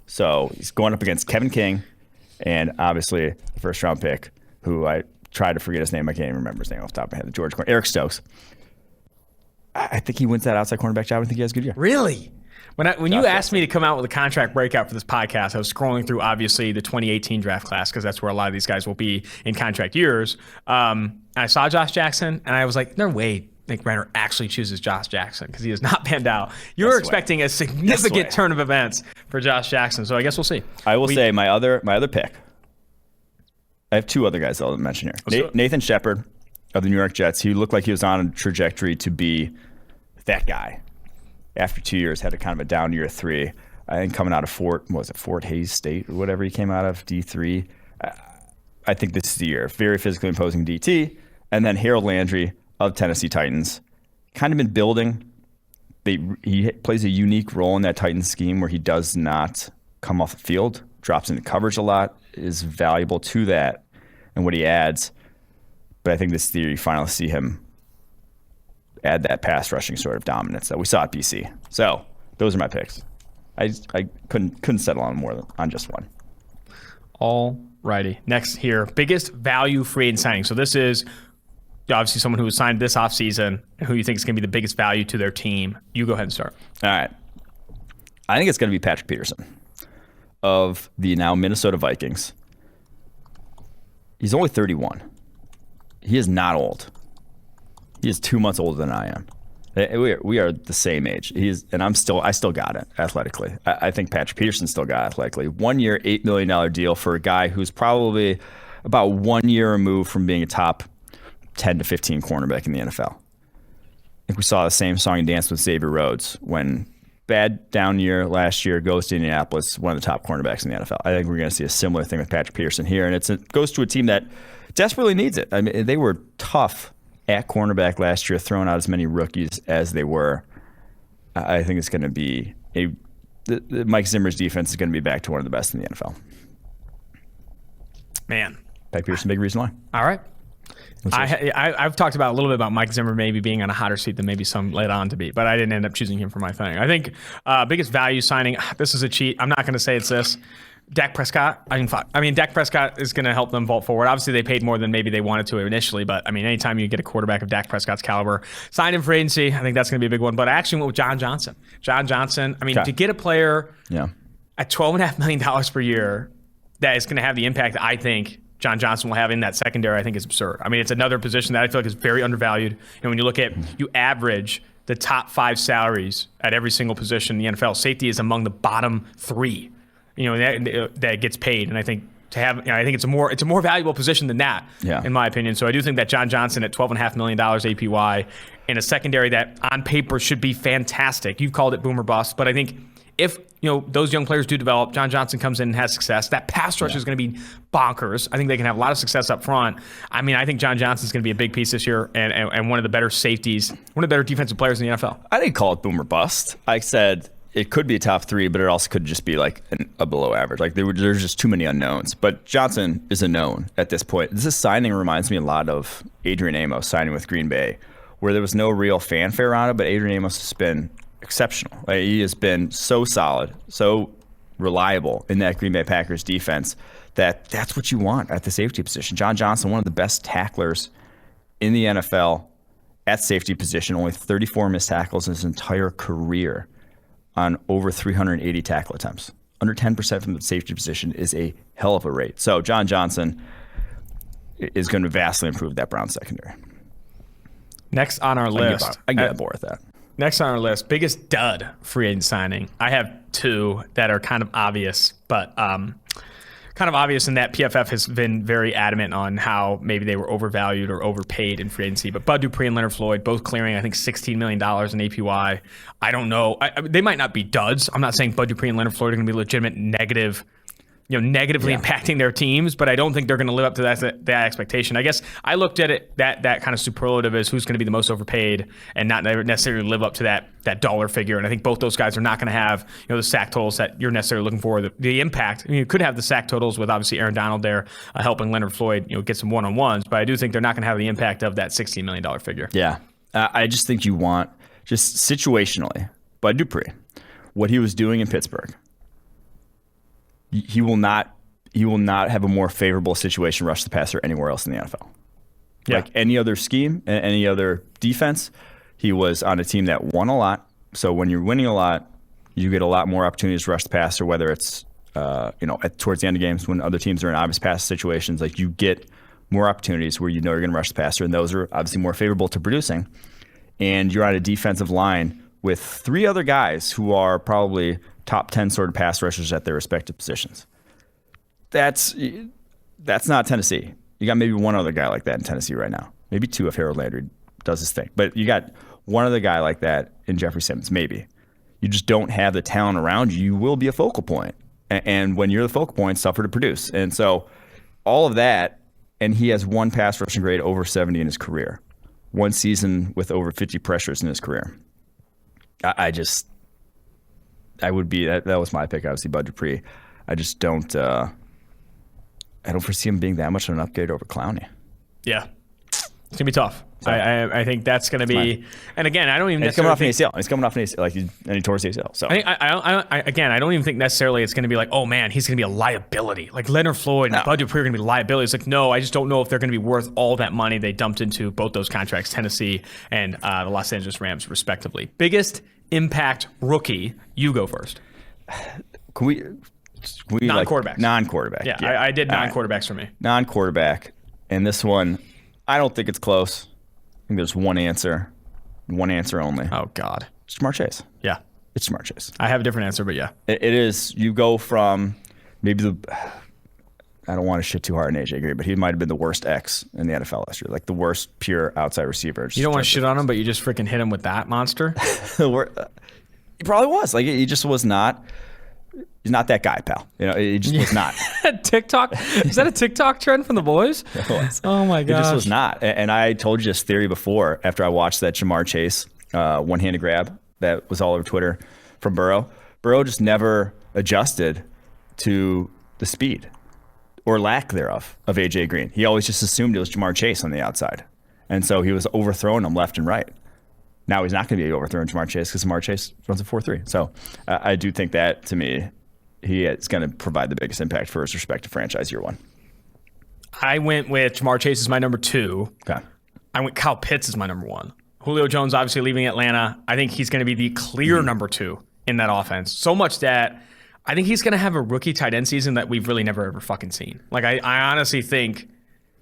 So he's going up against Kevin King and obviously the first-round pick, who I tried to forget his name. I can't even remember his name off the top of my head. The George corner, Eric Stokes. I think he wins that outside cornerback job. I think he has a good year. Really? When you asked me to come out with a contract breakout for this podcast, I was scrolling through, obviously, the 2018 draft class, because that's where a lot of these guys will be in contract years. I saw Josh Jackson, and I was like, no way think Renner actually chooses Josh Jackson because he has not panned out. You're expecting a significant turn of events for Josh Jackson, so I guess we'll see. I will say my other pick. I have two other guys I'll mention here. Nathan Shepard of the New York Jets. He looked like he was on a trajectory to be that guy. After 2 years, had a kind of a down year 3. I think coming out of Fort Hays State or whatever he came out of, D3. I think this is the year. Very physically imposing DT. And then Harold Landry of Tennessee Titans. Kind of been building. He plays a unique role in that Titans scheme where he does not come off the field, drops into coverage a lot, is valuable to that and what he adds. But I think this year you finally see him add that pass rushing sort of dominance that we saw at BC. So those are my picks. I couldn't settle on just one. All righty. Next here, biggest value free agent signing. So this is obviously someone who was signed this offseason, who you think is going to be the biggest value to their team. You go ahead and start. All right. I think it's going to be Patrick Peterson of the now Minnesota Vikings. He's only 31. He is not old. He is 2 months older than I am. We are the same age. I still got it athletically. I think Patrick Peterson still got it athletically. 1 year, $8 million deal for a guy who's probably about 1 year removed from being a top 10 to 15 cornerback in the NFL. I think we saw the same song and dance with Xavier Rhodes when bad down year last year goes to Indianapolis, one of the top cornerbacks in the NFL. I think we're going to see a similar thing with Patrick Peterson here, and it goes to a team that desperately needs it. I mean, they were tough at cornerback last year, throwing out as many rookies as they were. I think it's going to be Mike Zimmer's defense is going to be back to one of the best in the NFL. Man. Patrick Peterson, big reason why. All right. I've talked about a little bit about Mike Zimmer maybe being on a hotter seat than maybe some led on to be, but I didn't end up choosing him for my thing. I think biggest value signing, this is a cheat. I'm not going to say it's this. Dak Prescott, Dak Prescott is going to help them vault forward. Obviously, they paid more than maybe they wanted to initially, but I mean, anytime you get a quarterback of Dak Prescott's caliber, sign him for agency, I think that's going to be a big one. But I actually went with John Johnson. To get a player at $12.5 million per year that is going to have the impact that I think John Johnson will have in that secondary, I think is absurd. I mean, it's another position that I feel like is very undervalued. And when you look at, you average the top 5 salaries at every single position in the NFL, safety is among the bottom 3. That gets paid, and I think I think it's a more valuable position than that, in my opinion. So I do think that John Johnson at $12.5 million APY in a secondary that on paper should be fantastic. You've called it boomer bust, but I think if those young players do develop, John Johnson comes in and has success, that pass rush is going to be bonkers. I think they can have a lot of success up front. I mean, I think John Johnson is going to be a big piece this year and one of the better safeties, one of the better defensive players in the NFL. I didn't call it boomer bust. I said it could be a top 3, but it also could just be like a below average. Like there's just too many unknowns. But Johnson is a known at this point. This signing reminds me a lot of Adrian Amos signing with Green Bay, where there was no real fanfare around it, but Adrian Amos has been exceptional. Like, he has been so solid, so reliable in that Green Bay Packers defense that's what you want at the safety position. John Johnson, one of the best tacklers in the NFL at safety position, only 34 missed tackles in his entire career on over 380 tackle attempts. Under 10% from the safety position is a hell of a rate. So John Johnson is going to vastly improve that Browns secondary. Next on our list. I can get bored with that. Next on our list, biggest dud free agent signing. I have 2 that are kind of obvious, but kind of obvious in that PFF has been very adamant on how maybe they were overvalued or overpaid in free agency. But Bud Dupree and Leonard Floyd both clearing, I think, $16 million in APY. I don't know. They might not be duds. I'm not saying Bud Dupree and Leonard Floyd are going to be legitimate negatively impacting their teams, but I don't think they're going to live up to that expectation. I guess I looked at it that kind of superlative as who's going to be the most overpaid and not necessarily live up to that dollar figure. And I think both those guys are not going to have the sack totals that you're necessarily looking for. The impact, you could have the sack totals with obviously Aaron Donald there helping Leonard Floyd get some one-on-ones, but I do think they're not going to have the impact of that $16 million figure. Yeah, I just think you want, just situationally, Bud Dupree, what he was doing in Pittsburgh. He will not have a more favorable situation rush the passer anywhere else in the NFL. Yeah. Like any other scheme, any other defense, he was on a team that won a lot. So when you're winning a lot, you get a lot more opportunities to rush the passer, whether it's towards the end of games when other teams are in obvious pass situations, like you get more opportunities where you're going to rush the passer, and those are obviously more favorable to producing. and you're on a defensive line with 3 other guys who are probably top 10 sort of pass rushers at their respective positions. That's not Tennessee. You got maybe one other guy like that in Tennessee right now. Maybe 2 if Harold Landry does his thing. But you got one other guy like that in Jeffrey Simmons, maybe. You just don't have the talent around you. You will be a focal point. And when you're the focal point, suffer to produce. And so all of that, and he has 1 pass rushing grade over 70 in his career. 1 season with over 50 pressures in his career. That was my pick, obviously, Bud Dupree. I just don't foresee him being that much of an upgrade over Clowney. Yeah. It's going to be tough. I think that's going to be, and again, I don't even necessarily. He's coming off an ACL, and he tore his ACL. So I don't even think necessarily it's going to be like, oh man, he's going to be a liability. Like Leonard Floyd and Bud Dupree are going to be liabilities. Like, no, I just don't know if they're going to be worth all that money they dumped into both those contracts, Tennessee and the Los Angeles Rams, respectively. Biggest impact rookie. You go first. Can we non-quarterbacks? Non-quarterback. Yeah. I did non-quarterbacks for me. Non-quarterback, and this one, I don't think it's close. I think there's one answer only. Oh, God. It's Jamar Chase. Yeah. It's Jamar Chase. I have a different answer, but yeah. It is. You go from maybe I don't want to shit too hard on AJ Green, but he might have been the worst X in the NFL last year. Like the worst pure outside receiver. You don't want to shit on him, but you just freaking hit him with that monster? He probably was. Like he just was not. He's not that guy, pal. He just was not. TikTok? Is that a TikTok trend from the boys? It was. Oh my gosh. He just was not. And I told you this theory before after I watched that Jamar Chase one-handed grab that was all over Twitter from Burrow. Burrow just never adjusted to the speed or lack thereof of AJ Green. He always just assumed it was Jamar Chase on the outside. And so he was overthrowing him left and right. Now he's not going to be overthrowing Jamar Chase because Jamar Chase runs a 4.3. So I do think that, to me, he is going to provide the biggest impact for his respective franchise year 1. I went with Jamar Chase as my number 2. Okay. I went Kyle Pitts as my number 1. Julio Jones obviously leaving Atlanta. I think he's going to be the clear number 2 in that offense. So much that I think he's going to have a rookie tight end season that we've really never ever fucking seen. Like I honestly think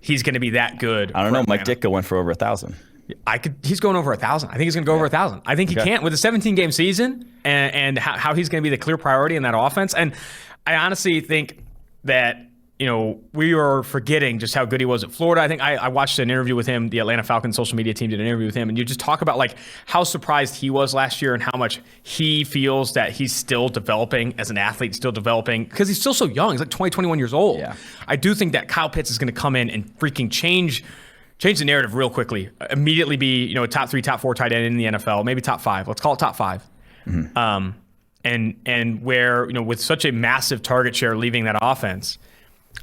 he's going to be that good. I don't know. Mike Ditka went for over 1,000. He's going over 1,000. I think he's going to go over 1,000. I think he can't with a 17-game season and how he's going to be the clear priority in that offense. And I honestly think that, we are forgetting just how good he was at Florida. I think I watched an interview with him. The Atlanta Falcons social media team did an interview with him, and you just talk about like how surprised he was last year and how much he feels that he's still developing as an athlete, still developing because he's still so young. He's like 20, 21 years old. Yeah. I do think that Kyle Pitts is going to come in and freaking change the narrative real quickly. Immediately be, a top 3, top 4 tight end in the NFL, maybe top 5. Let's call it top 5. Mm-hmm. And where, with such a massive target share leaving that offense,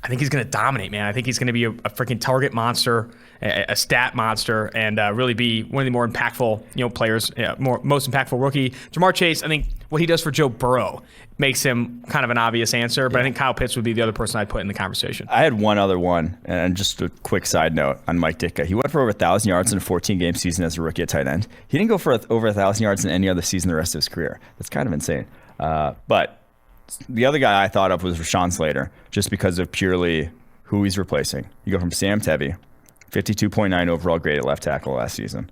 I think he's going to dominate, man. I think he's going to be a freaking target monster, a stat monster, and really be one of the more impactful, players, most impactful rookie. Jamar Chase, I think what he does for Joe Burrow makes him kind of an obvious answer, but I think Kyle Pitts would be the other person I'd put in the conversation. I had one other one, and just a quick side note on Mike Ditka. He went for over 1,000 yards in a 14-game season as a rookie at tight end. He didn't go for over 1,000 yards in any other season the rest of his career. That's kind of insane. But the other guy I thought of was Rashawn Slater, just because of purely who he's replacing. You go from Sam Tevy, 52.9 overall grade at left tackle last season,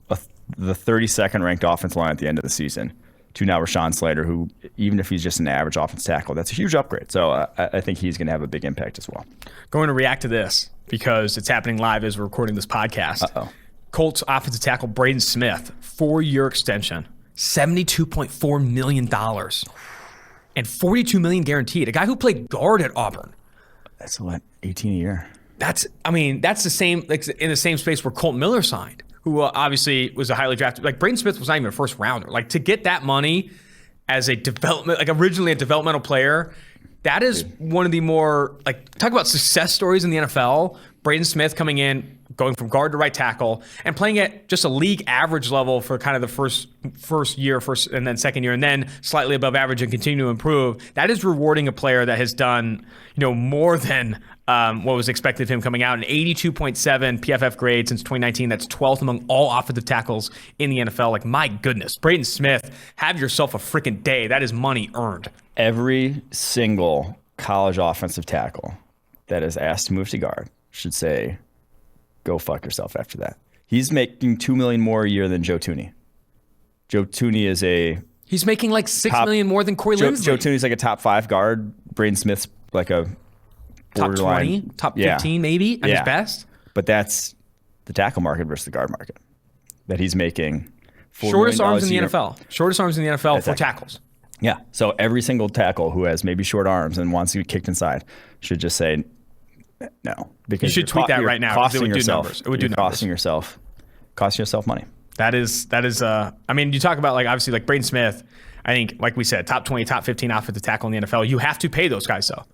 the 32nd ranked offensive line at the end of the season, to now Rashawn Slater, who, even if he's just an average offensive tackle, that's a huge upgrade. So I think he's going to have a big impact as well. Going to react to this because it's happening live as we're recording this podcast. Uh-oh. Colts offensive tackle Braden Smith, 4-year extension, $72.4 million, and $42 million guaranteed. A guy who played guard at Auburn. That's what, 18 a year? That's the same, like in the same space where Colt Miller signed, who obviously was a highly drafted. Like Braden Smith was not even a first rounder. Like to get that money as a development, like originally a developmental player, that is one of the more, like, talk about success stories in the NFL. Braden Smith coming in, going from guard to right tackle, and playing at just a league average level for kind of the first year, and then second year, and then slightly above average and continue to improve. That is rewarding a player that has done, more than what was expected of him coming out. An 82.7 PFF grade since 2019. That's 12th among all offensive tackles in the NFL. Like, my goodness, Braden Smith, have yourself a freaking day. That is money earned. Every single college offensive tackle that is asked to move to guard should say, go fuck yourself after that. He's making $2 million more a year than Joe Thuney. Joe Thuney is he's making like $6 million more than Corey Linsley. Joe Thuney's like a top 5 guard. Braden Smith's like a top 20, top 15 maybe at his best. But that's the tackle market versus the guard market. That he's making shortest arms in the NFL. Shortest arms in the NFL for tackles. Yeah. So every single tackle who has maybe short arms and wants to be kicked inside should just say no. Because you should tweet that right now. Costing it would yourself. Do numbers. It would do numbers. Costing yourself money. That is. I mean, you talk about like obviously like Braden Smith. I think like we said, top 20, top 15 offensive tackle in the NFL. You have to pay those guys though.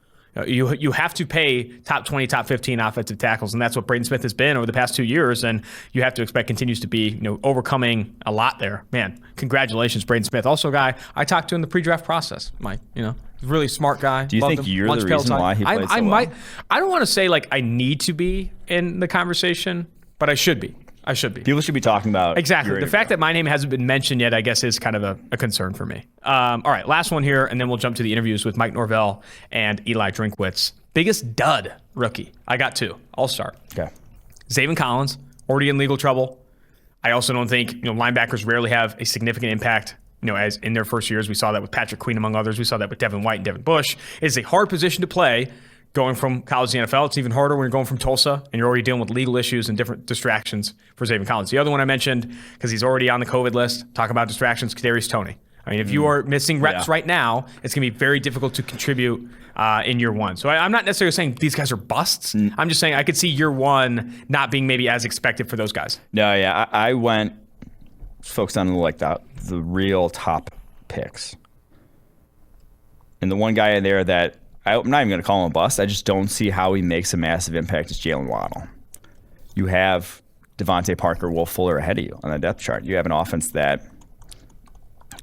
You have to pay top 20, top 15 offensive tackles, and that's what Braden Smith has been over the past 2 years, and you have to expect continues to be, overcoming a lot there. Man, congratulations, Braden Smith. Also, a guy I talked to in the pre-draft process, Mike. Really smart guy. Do you think you're the reason why he played so well? I don't want to say like I need to be in the conversation, but I should be. People should be talking about exactly. The fact that my name hasn't been mentioned yet, I guess, is kind of a concern for me. All right, last one here, and then we'll jump to the interviews with Mike Norvell and Eliah Drinkwitz. Biggest dud rookie. I got 2. I'll start. Okay. Xavien Collins, already in legal trouble. I also don't think linebackers rarely have a significant impact. As in their first years, we saw that with Patrick Queen, among others. We saw that with Devin White and Devin Bush. It's a hard position to play. Going from college to the NFL, it's even harder when you're going from Tulsa and you're already dealing with legal issues and different distractions for Xavien Collins. The other one I mentioned, because he's already on the COVID list, talk about distractions, Kadarius Toney. I mean, if you are missing reps right now, it's going to be very difficult to contribute in year one. So I'm not necessarily saying these guys are busts. I'm just saying I could see year one not being maybe as expected for those guys. No, yeah. I went focused on like the real top picks. And the one guy in there that I'm not even going to call him a bust. I just don't see how he makes a massive impact as Jalen Waddle. You have Devontae Parker, Will Fuller ahead of you on the depth chart. You have an offense that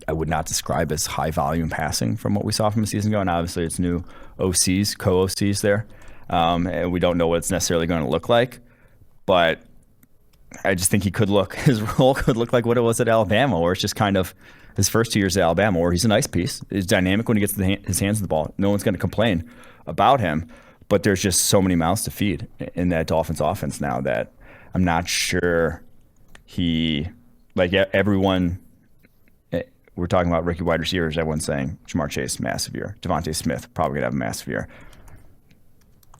I would not describe as high volume passing from what we saw from a season ago. And obviously it's new OCs, co-OCs there. And we don't know what it's necessarily going to look like. But I just think his role could look like what it was at Alabama, where it's just kind of his first 2 years at Alabama, where he's a nice piece. He's dynamic when he gets his hands on the ball. No one's going to complain about him. But there's just so many mouths to feed in that Dolphins offense now that I'm not sure everyone, we're talking about rookie wide receivers, everyone's saying Jamar Chase, massive year. Devontae Smith, probably going to have a massive year.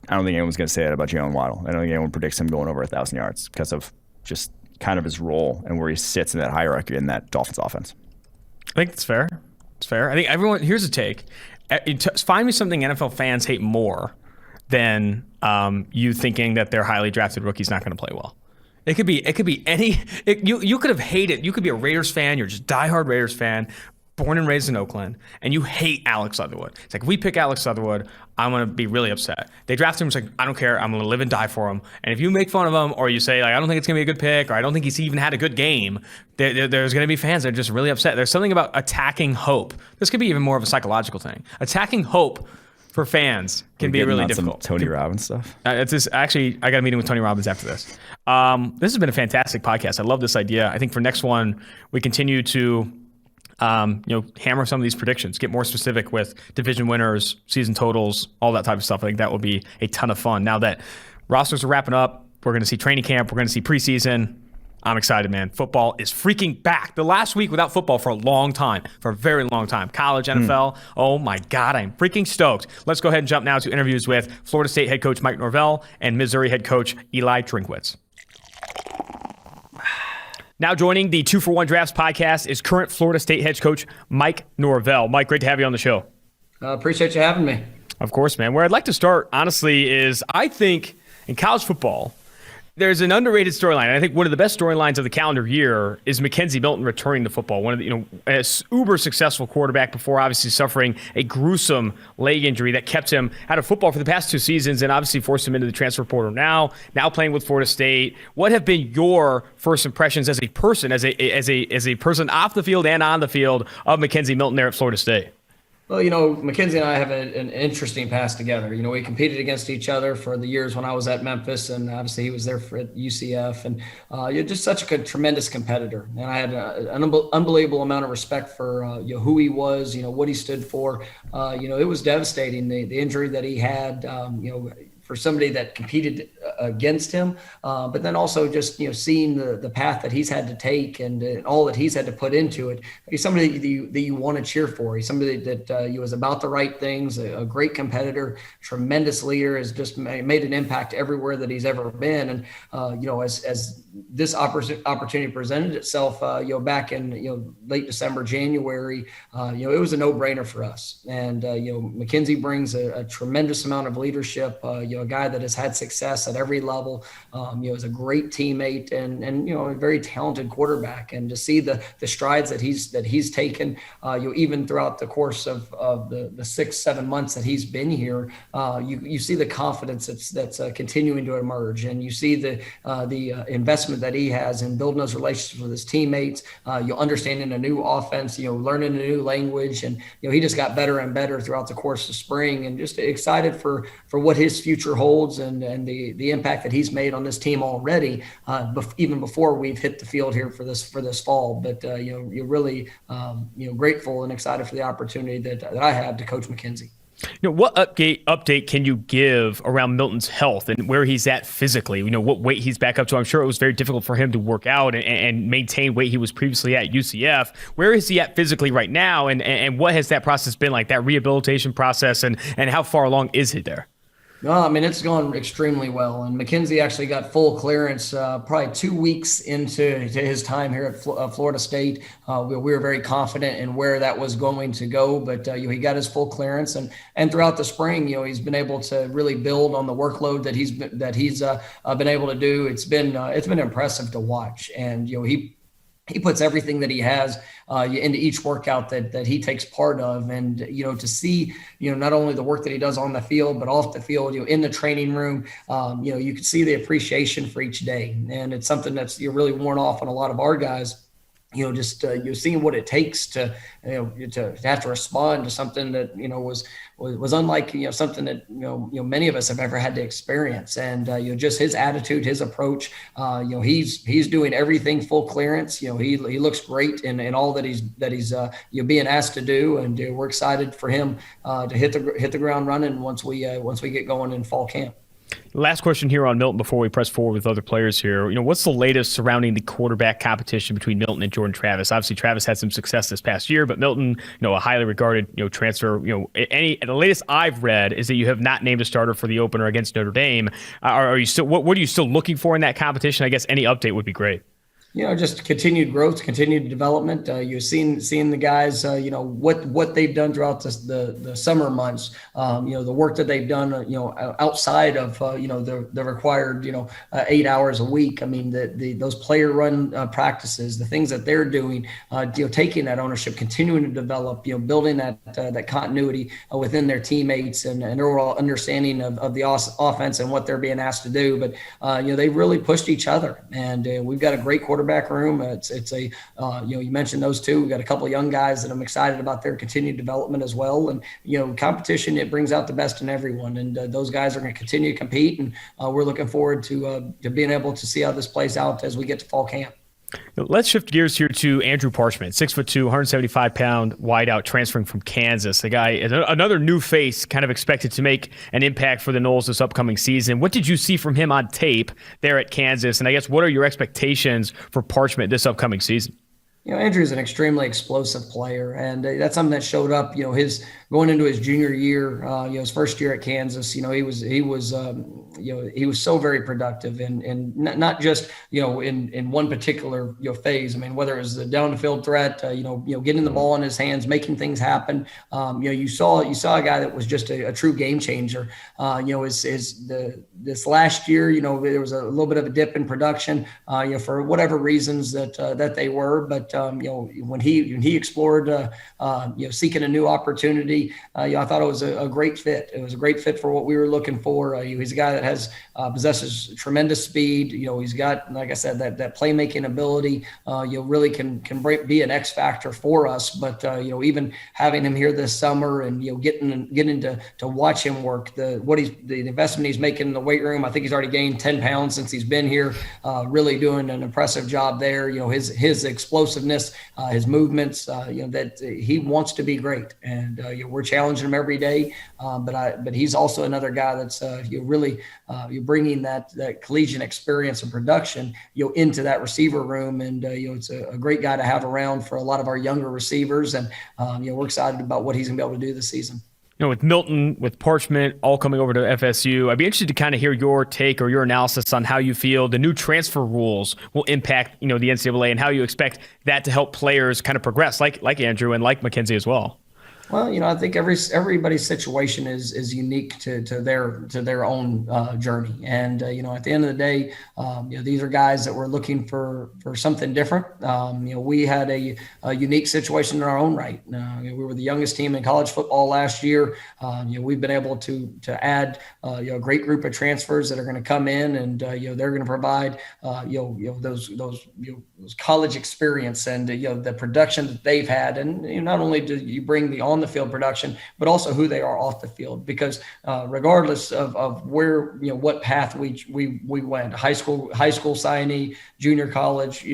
I don't think anyone's going to say that about Jalen Waddle. I don't think anyone predicts him going over 1,000 yards because of just kind of his role and where he sits in that hierarchy in that Dolphins offense. I think it's fair. It's fair. I think everyone, here's a take. Find me something NFL fans hate more than you thinking that their highly drafted rookie's not going to play well. It could be any. You could have hated. You could be a Raiders fan. You're just a diehard Raiders fan, born and raised in Oakland, and you hate Alex Leatherwood. It's like, if we pick Alex Leatherwood, I'm going to be really upset. They draft him. It's like, I don't care. I'm going to live and die for him. And if you make fun of him, or you say, like, I don't think it's going to be a good pick, or I don't think he's even had a good game, there's going to be fans that are just really upset. There's something about attacking hope. This could be even more of a psychological thing. Attacking hope for fans can be really difficult. Some Tony Robbins stuff. Actually, I got a meeting with Tony Robbins after this. This has been a fantastic podcast. I love this idea. I think for next one, we continue to hammer some of these predictions, get more specific with division winners, season totals, all that type of stuff. I think that will be a ton of fun. Now that rosters are wrapping up, we're going to see training camp, we're going to see preseason. I'm excited, man. Football is freaking back. The last week without football for a long time, for a very long time. College, NFL, oh my God, I'm freaking stoked. Let's go ahead and jump now to interviews with Florida State head coach Mike Norvell and Missouri head coach Eliah Drinkwitz. Now joining the 2-for-1 Drafts podcast is current Florida State head coach Mike Norvell. Mike, great to have you on the show. Appreciate you having me. Of course, man. Where I'd like to start, honestly, is I think in college football, there's an underrated storyline. And I think one of the best storylines of the calendar year is Mackenzie Milton returning to football. One of the, a uber successful quarterback before obviously suffering a gruesome leg injury that kept him out of football for the past 2 seasons and obviously forced him into the transfer portal now playing with Florida State. What have been your first impressions as a person, as a person off the field and on the field of Mackenzie Milton there at Florida State? Well, Mackenzie and I have an interesting past together. We competed against each other for the years when I was at Memphis, and obviously he was there at UCF. And you're just such a tremendous competitor. And I had an unbelievable amount of respect for who he was, what he stood for. It was devastating, the injury that he had, for somebody that competed against him, but then also just seeing the path that he's had to take and all that he's had to put into it. He's somebody that you want to cheer for. He's somebody that he was about the right things, a great competitor, tremendous leader, has just made an impact everywhere that he's ever been. And as this opportunity presented itself, back in late December, January, it was a no-brainer for us. And Mackenzie brings a tremendous amount of leadership. A guy that has had success at every level. Is a great teammate and a very talented quarterback. And to see the strides that he's taken, even throughout the course of the 6-7 months that he's been here, you see the confidence that's continuing to emerge, and you see the investment that he has in building those relationships with his teammates. Understanding a new offense, learning a new language, and he just got better and better throughout the course of spring, and just excited for what his future holds and the impact that he's made on this team already, even before we've hit the field here for this fall. But you're really grateful and excited for the opportunity that I have to coach Mackenzie. What update can you give around Milton's health and where he's at physically? What weight he's back up to. I'm sure it was very difficult for him to work out and maintain weight he was previously at UCF. Where is he at physically right now, and what has that process been like, that rehabilitation process, and how far along is he there? No, it's gone extremely well. And Mackenzie actually got full clearance probably 2 weeks into his time here at Florida State. We were very confident in where that was going to go, but he got his full clearance. And throughout the spring, he's been able to really build on the workload that he's been able to do. It's been impressive to watch. And he puts everything that he has into each workout that he takes part of. And, to see, not only the work that he does on the field, but off the field, in the training room, you can see the appreciation for each day. And it's something that's really worn off on a lot of our guys. You're seeing what it takes to have to respond to something that, was unlike, something that, many of us have ever had to experience. And, just his attitude, his approach, he's doing everything full clearance. He looks great in all that he's being asked to do. And we're excited for him to hit the ground running once we get going in fall camp. Last question here on Milton before we press forward with other players here. What's the latest surrounding the quarterback competition between Milton and Jordan Travis? Obviously, Travis had some success this past year, but Milton, a highly regarded, transfer. The latest I've read is that you have not named a starter for the opener against Notre Dame. Are you still? What are you still looking for in that competition? I guess any update would be great. Just continued growth, continued development. You've seen the guys, what they've done throughout the summer months, the work that they've done, outside of, the required, 8 hours a week. Those player run practices, the things that they're doing, taking that ownership, continuing to develop, building that continuity within their teammates and their overall understanding of the offense and what they're being asked to do. But, they really pushed each other, and we've got a great quarterback room. It's a you mentioned those two. We've got a couple of young guys that I'm excited about their continued development as well. And competition, it brings out the best in everyone, and those guys are going to continue to compete. And we're looking forward to being able to see how this plays out as we get to fall camp. Let's shift gears here to Andrew Parchment, 6'2", 175-pound wideout transferring from Kansas. The guy is another new face, kind of expected to make an impact for the Noles this upcoming season. What did you see from him on tape there at Kansas? And I guess what are your expectations for Parchment this upcoming season? Andrew's an extremely explosive player, and that's something that showed up, his going into his junior year, his first year at Kansas. He was so very productive, and not just in one particular phase. Whether it was the down the field threat, getting the ball in his hands, making things happen. You saw a guy that was just a true game changer. This last year, there was a little bit of a dip in production, for whatever reasons that they were, but when he explored, seeking a new opportunity, I thought it was a great fit. It was a great fit for what we were looking for. He's a guy that possesses tremendous speed. He's got, like I said, that playmaking ability. Really can be an X factor for us. But even having him here this summer and getting to watch him work, the investment he's making in the weight room. I think he's already gained 10 pounds since he's been here. Really doing an impressive job there. His explosive explosiveness, his movements, that he wants to be great. And we're challenging him every day. But he's also another guy that's really you're bringing that collegiate experience and production into that receiver room. And it's a great guy to have around for a lot of our younger receivers. And we're excited about what he's going to be able to do this season. With Milton, with Parchment, all coming over to FSU, I'd be interested to kind of hear your take or your analysis on how you feel the new transfer rules will impact, the NCAA and how you expect that to help players kind of progress, like Andrew and like Mackenzie as well. Well, I think everybody's situation is unique to their own journey, and at the end of the day, these are guys that were looking for something different. We had a unique situation in our own right. We were the youngest team in college football last year. We've been able to add a great group of transfers that are going to come in, and they're going to provide those college experience and the production that they've had, and not only do you bring the on the field production, but also who they are off the field, because regardless of where, what path we went, high school signee, junior college,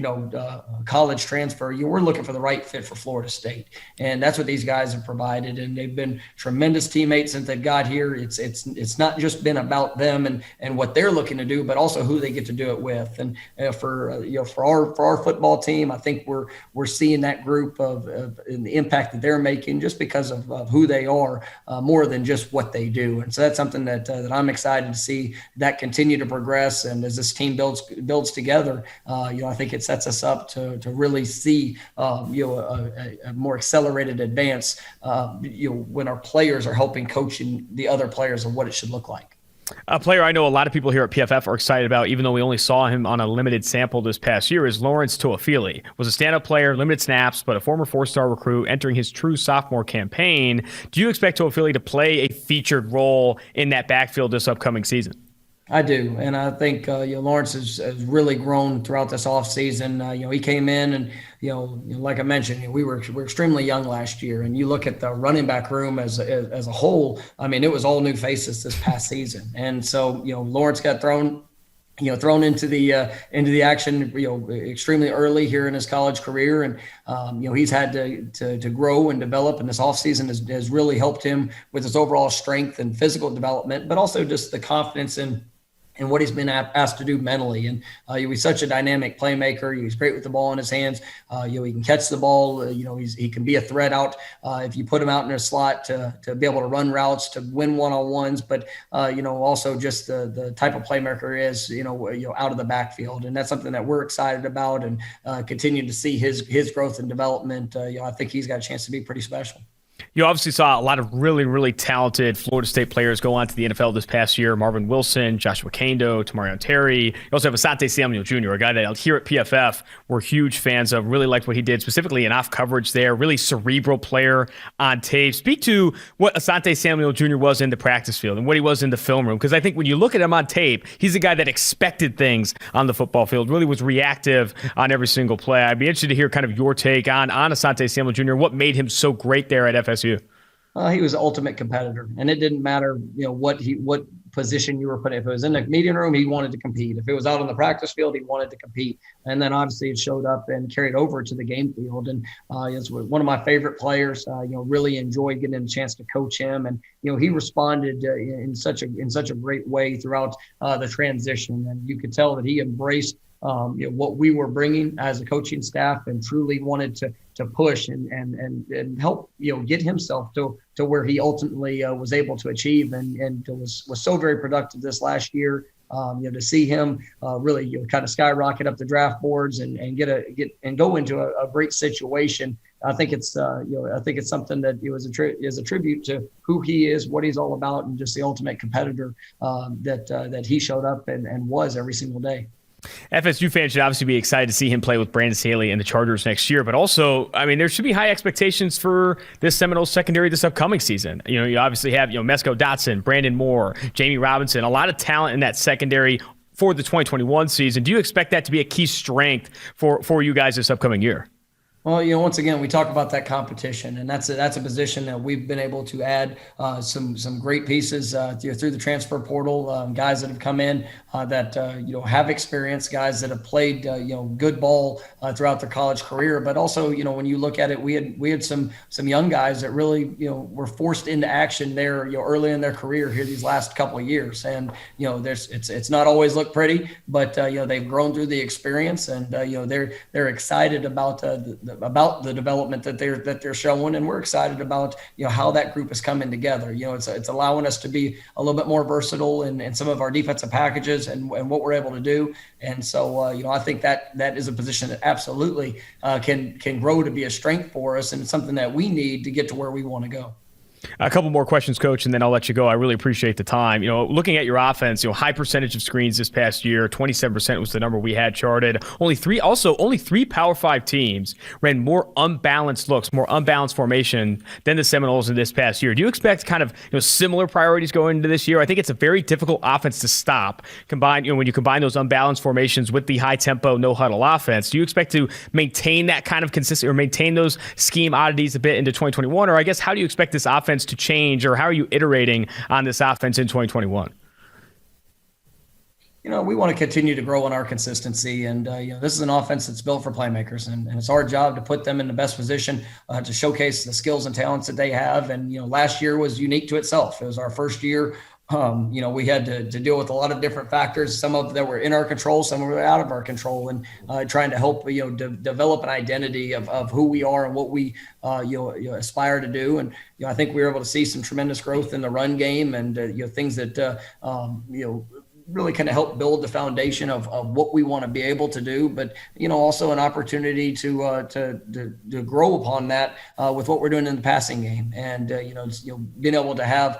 college transfer, we're looking for the right fit for Florida State. And that's what these guys have provided. And they've been tremendous teammates since they got here. It's not just been about them and what they're looking to do, but also who they get to do it with. And for our football team, I think we're seeing that group of the impact that they're making just because of who they are, more than just what they do. And so that's something that I'm excited to see that continue to progress. And as this team builds together, I think it sets us up to really see a more accelerated advance when our players are helping coaching the other players of what it should look like. A player I know a lot of people here at PFF are excited about, even though we only saw him on a limited sample this past year, is Lawrence Toafili. Was a stand-up player, limited snaps, but a former four-star recruit entering his true sophomore campaign. Do you expect Toafili to play a featured role in that backfield this upcoming season? I do, and I think Lawrence has really grown throughout this offseason. He came in and like I mentioned, we were extremely young last year, and you look at the running back room as a whole. I mean, it was all new faces this past season, and so Lawrence got thrown into the action, extremely early here in his college career. And, he's had to grow and develop, and this offseason has really helped him with his overall strength and physical development, but also just the confidence in what he's been asked to do mentally. And he's such a dynamic playmaker. He's great with the ball in his hands. He can catch the ball. He can be a threat out if you put him out in a slot to be able to run routes, to win one-on-ones. But, also just the type of playmaker is, out of the backfield. And that's something that we're excited about, and continue to see his growth and development. I think he's got a chance to be pretty special. You obviously saw a lot of really, really talented Florida State players go on to the NFL this past year. Marvin Wilson, Joshua Kando, Tamarion Terry. You also have Asante Samuel Jr., a guy that here at PFF we're huge fans of, really liked what he did, specifically in off coverage there, really cerebral player on tape. Speak to what Asante Samuel Jr. was in the practice field and what he was in the film room, because I think when you look at him on tape, he's a guy that expected things on the football field, really was reactive on every single play. I'd be interested to hear kind of your take on Asante Samuel Jr., what made him so great there at FSU. He was the ultimate competitor, and it didn't matter, what position you were put in. If it was in the meeting room, he wanted to compete. If it was out on the practice field, he wanted to compete. And then obviously it showed up and carried over to the game field. And it's one of my favorite players. Really enjoyed getting a chance to coach him, and he responded in such a great way throughout the transition. And you could tell that he embraced what we were bringing as a coaching staff, and truly wanted to push and help get himself to where he ultimately was able to achieve, and was so very productive this last year. To see him really kind of skyrocket up the draft boards and go into a great situation. I think it's something that is a tribute to who he is, what he's all about, and just the ultimate competitor that he showed up and was every single day. FSU fans should obviously be excited to see him play with Brandon Staley and the Chargers next year, but also, I mean, there should be high expectations for this Seminoles secondary this upcoming season. You obviously have, Mesco Dotson, Brandon Moore, Jamie Robinson, a lot of talent in that secondary for the 2021 season. Do you expect that to be a key strength for you guys this upcoming year? Well, once again, we talk about that competition, and that's a position that we've been able to add some great pieces through the transfer portal. Guys that have come in that have experience, guys that have played good ball throughout their college career. But also, when you look at it, we had some young guys that really were forced into action there early in their career here these last couple of years, and it's not always looked pretty, but they've grown through the experience, and they're excited about the development that they're showing, and we're excited about how that group is coming together. It's allowing us to be a little bit more versatile in some of our defensive packages and what we're able to do. And so I think that is a position that absolutely can grow to be a strength for us, and it's something that we need to get to where we want to go. A couple more questions, Coach, and then I'll let you go. I really appreciate the time. Looking at your offense, high percentage of screens this past year, 27% was the number we had charted. Only three Power 5 teams ran more unbalanced looks, more unbalanced formation than the Seminoles in this past year. Do you expect kind of similar priorities going into this year? I think it's a very difficult offense to stop. When you combine those unbalanced formations with the high tempo, no huddle offense, do you expect to maintain that kind of consistency or maintain those scheme oddities a bit into 2021? Or I guess how do you expect this offense to change, or how are you iterating on this offense in 2021? We want to continue to grow in our consistency, and this is an offense that's built for playmakers, and it's our job to put them in the best position to showcase the skills and talents that they have. And last year was unique to itself. It was our first year. We had to deal with a lot of different factors, some of that were in our control, some were out of our control, and trying to help develop an identity of who we are and what we aspire to do. And I think we were able to see some tremendous growth in the run game, and things that really kind of help build the foundation of what we want to be able to do, but also an opportunity to grow upon that with what we're doing in the passing game, and being able to have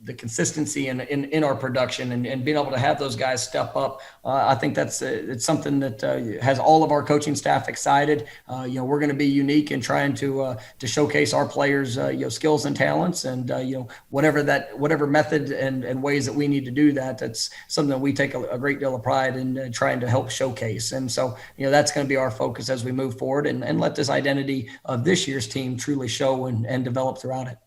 the consistency in our production, and being able to have those guys step up. I think it's something that has all of our coaching staff excited. We're going to be unique in trying to showcase our players' skills and talents, and whatever method and ways that we need to do that. That's something that we take a great deal of pride in trying to help showcase. And so that's going to be our focus as we move forward, and let this identity of this year's team truly show and develop throughout it.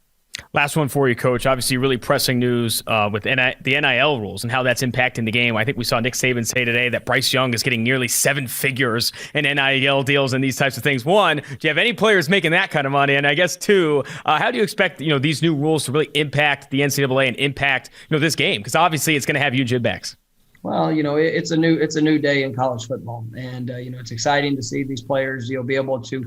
Last one for you, Coach. Obviously, really pressing news with the NIL rules and how that's impacting the game. I think we saw Nick Saban say today that Bryce Young is getting nearly 7 figures in NIL deals and these types of things. One, do you have any players making that kind of money? And I guess two, how do you expect these new rules to really impact the NCAA and impact this game? Because obviously, it's going to have huge impacts. Well, it's a new day in college football, and it's exciting to see these players be able to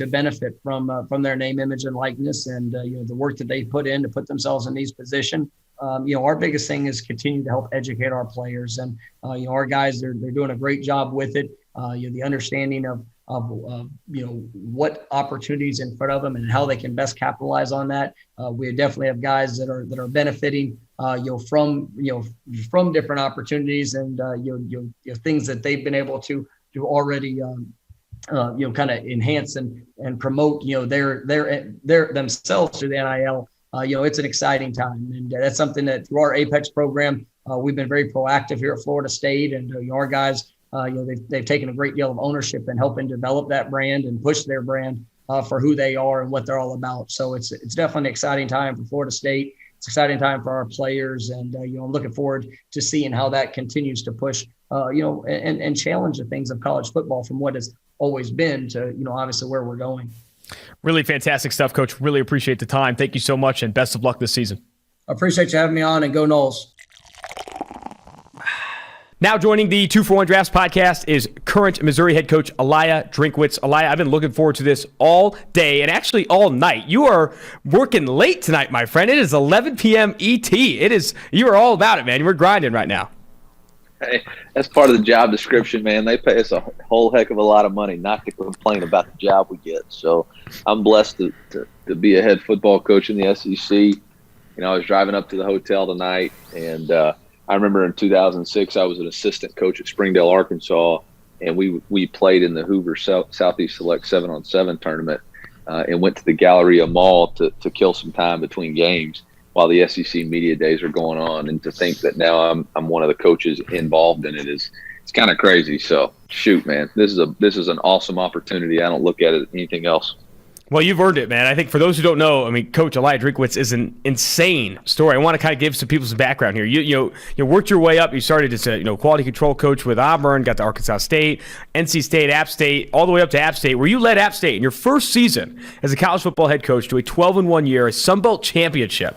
benefit from their name, image, and likeness, and the work that they put in to put themselves in these positions. Our biggest thing is continue to help educate our players, and our guys they're doing a great job with it. The understanding of what opportunities in front of them and how they can best capitalize on that. We definitely have guys that are benefiting from different opportunities, and things that they've been able to already kind of enhance and promote their themselves through the NIL. It's an exciting time, and that's something that through our Apex program we've been very proactive here at Florida State, and our guys they've taken a great deal of ownership in helping develop that brand and push their brand for who they are and what they're all about. So it's definitely an exciting time for Florida State. It's an exciting time for our players, and I'm looking forward to seeing how that continues to push and challenge the things of college football from what has always been to obviously where we're going. Really fantastic stuff, Coach. Really appreciate the time. Thank you so much, and best of luck this season. I appreciate you having me on, and go Noles. Now joining the 2-for-1 Drafts podcast is current Missouri head coach Eliah Drinkwitz. Eliah, I've been looking forward to this all day and actually all night. You are working late tonight, my friend. It is 11 p.m. ET. You are all about it, man. We're grinding right now. Hey, that's part of the job description, man. They pay us a whole heck of a lot of money not to complain about the job we get. So I'm blessed to be a head football coach in the SEC. I was driving up to the hotel tonight, and I remember in 2006 I was an assistant coach at Springdale, Arkansas, and we played in the Hoover Southeast Select 7-on-7 tournament and went to the Galleria Mall to kill some time between games. while the SEC media days are going on. And to think that now I'm one of the coaches involved in it it's kind of crazy. So shoot, man, this is an awesome opportunity. I don't look at it as anything else. Well, you've earned it, man. I think for those who don't know, I mean, Coach Eliah Drinkwitz is an insane story. I want to kind of give some people some background here. You worked your way up. You started as a quality control coach with Auburn, got to Arkansas State, NC State, App State, all the way up to App State, where you led App State in your first season as a college football head coach to a 12-1 year, a Sun Belt championship.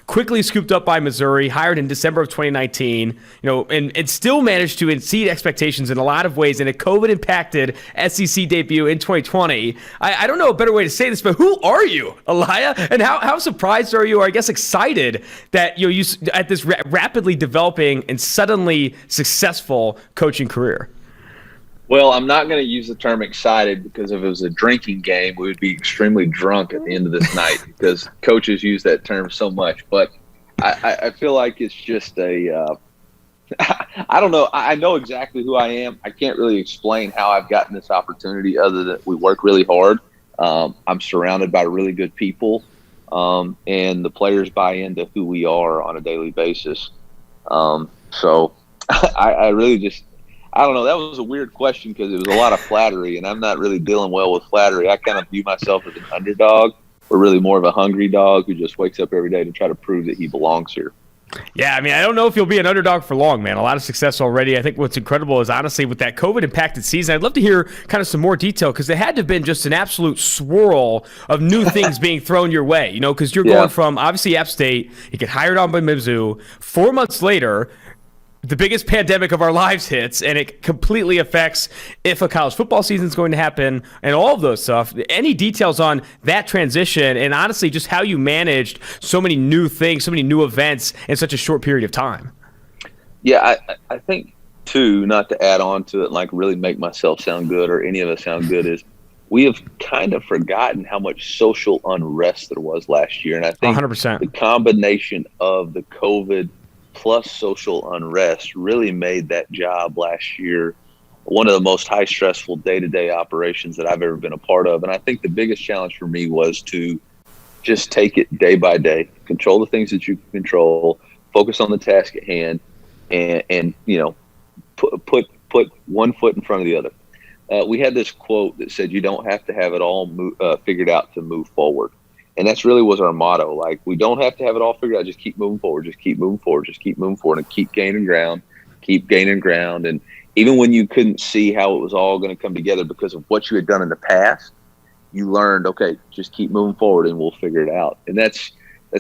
Quickly scooped up by Missouri, hired in December of 2019, and still managed to exceed expectations in a lot of ways in a COVID-impacted SEC debut in 2020. I don't know a better way to say this, but who are you, Eliah? And how surprised are you, or I guess excited that you at this rapidly developing and suddenly successful coaching career? Well, I'm not going to use the term excited, because if it was a drinking game, we would be extremely drunk at the end of this night, because coaches use that term so much. But I feel like it's just I don't know. I know exactly who I am. I can't really explain how I've gotten this opportunity other than we work really hard. I'm surrounded by really good people, and the players buy into who we are on a daily basis. So I really just – I don't know. That was a weird question, because it was a lot of flattery, and I'm not really dealing well with flattery. I kind of view myself as an underdog, or really more of a hungry dog who just wakes up every day to try to prove that he belongs here. Yeah, I mean, I don't know if you'll be an underdog for long, man. A lot of success already. I think what's incredible is, honestly, with that COVID-impacted season, I'd love to hear kind of some more detail, because it had to have been just an absolute swirl of new things being thrown your way, because you're going from, obviously, App State, you get hired on by Mizzou, 4 months later, the biggest pandemic of our lives hits, and it completely affects if a college football season is going to happen and all of those stuff. Any details on that transition, and honestly just how you managed so many new things, so many new events in such a short period of time? Yeah, I think, too, not to add on to it, like really make myself sound good or any of us sound good, is we have kind of forgotten how much social unrest there was last year. And I think 100%. The combination of the COVID plus social unrest really made that job last year one of the most high stressful day-to-day operations that I've ever been a part of. And I think the biggest challenge for me was to just take it day by day, control the things that you can control, focus on the task at hand, and put one foot in front of the other. We had this quote that said, you don't have to have it all figured out to move forward. And that's really was our motto. Like, we don't have to have it all figured out. Just keep moving forward. Just keep moving forward. Just keep moving forward, and keep gaining ground. And even when you couldn't see how it was all going to come together because of what you had done in the past, you learned, okay, just keep moving forward and we'll figure it out. And that's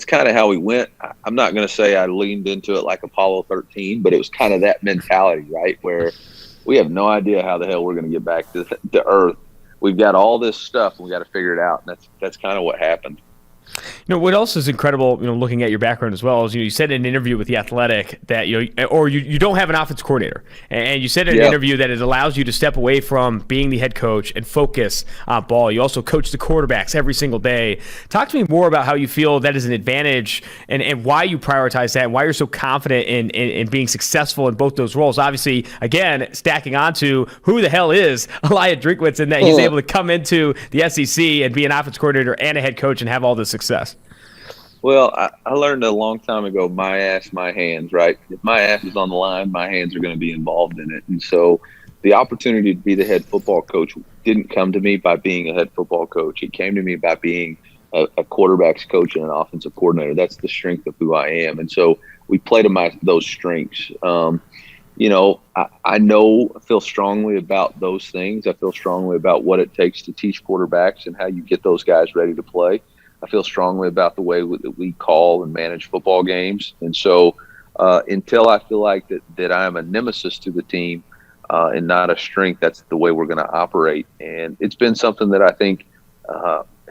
kind of how we went. I'm not going to say I leaned into it like Apollo 13, but it was kind of that mentality, right? Where we have no idea how the hell we're going to get back to Earth. We've got all this stuff and we got to figure it out. And that's kind of what happened. What else is incredible, looking at your background as well, is you said in an interview with The Athletic that you don't have an offense coordinator, and you said in an interview that it allows you to step away from being the head coach and focus on ball. You also coach the quarterbacks every single day. Talk to me more about how you feel that is an advantage, and why you prioritize that, and why you're so confident in being successful in both those roles. Obviously, again, stacking onto who the hell is Eliah Drinkwitz, and that he's able to come into the SEC and be an offense coordinator and a head coach and have all this success. Well, I learned a long time ago, my ass, my hands, right? If my ass is on the line, my hands are going to be involved in it. And so the opportunity to be the head football coach didn't come to me by being a head football coach. It came to me by being a quarterback's coach and an offensive coordinator. That's the strength of who I am. And so we play to those strengths. I feel strongly about those things. I feel strongly about what it takes to teach quarterbacks and how you get those guys ready to play. I feel strongly about the way that we call and manage football games. And so until I feel like that I am a nemesis to the team and not a strength, that's the way we're going to operate. And it's been something that I think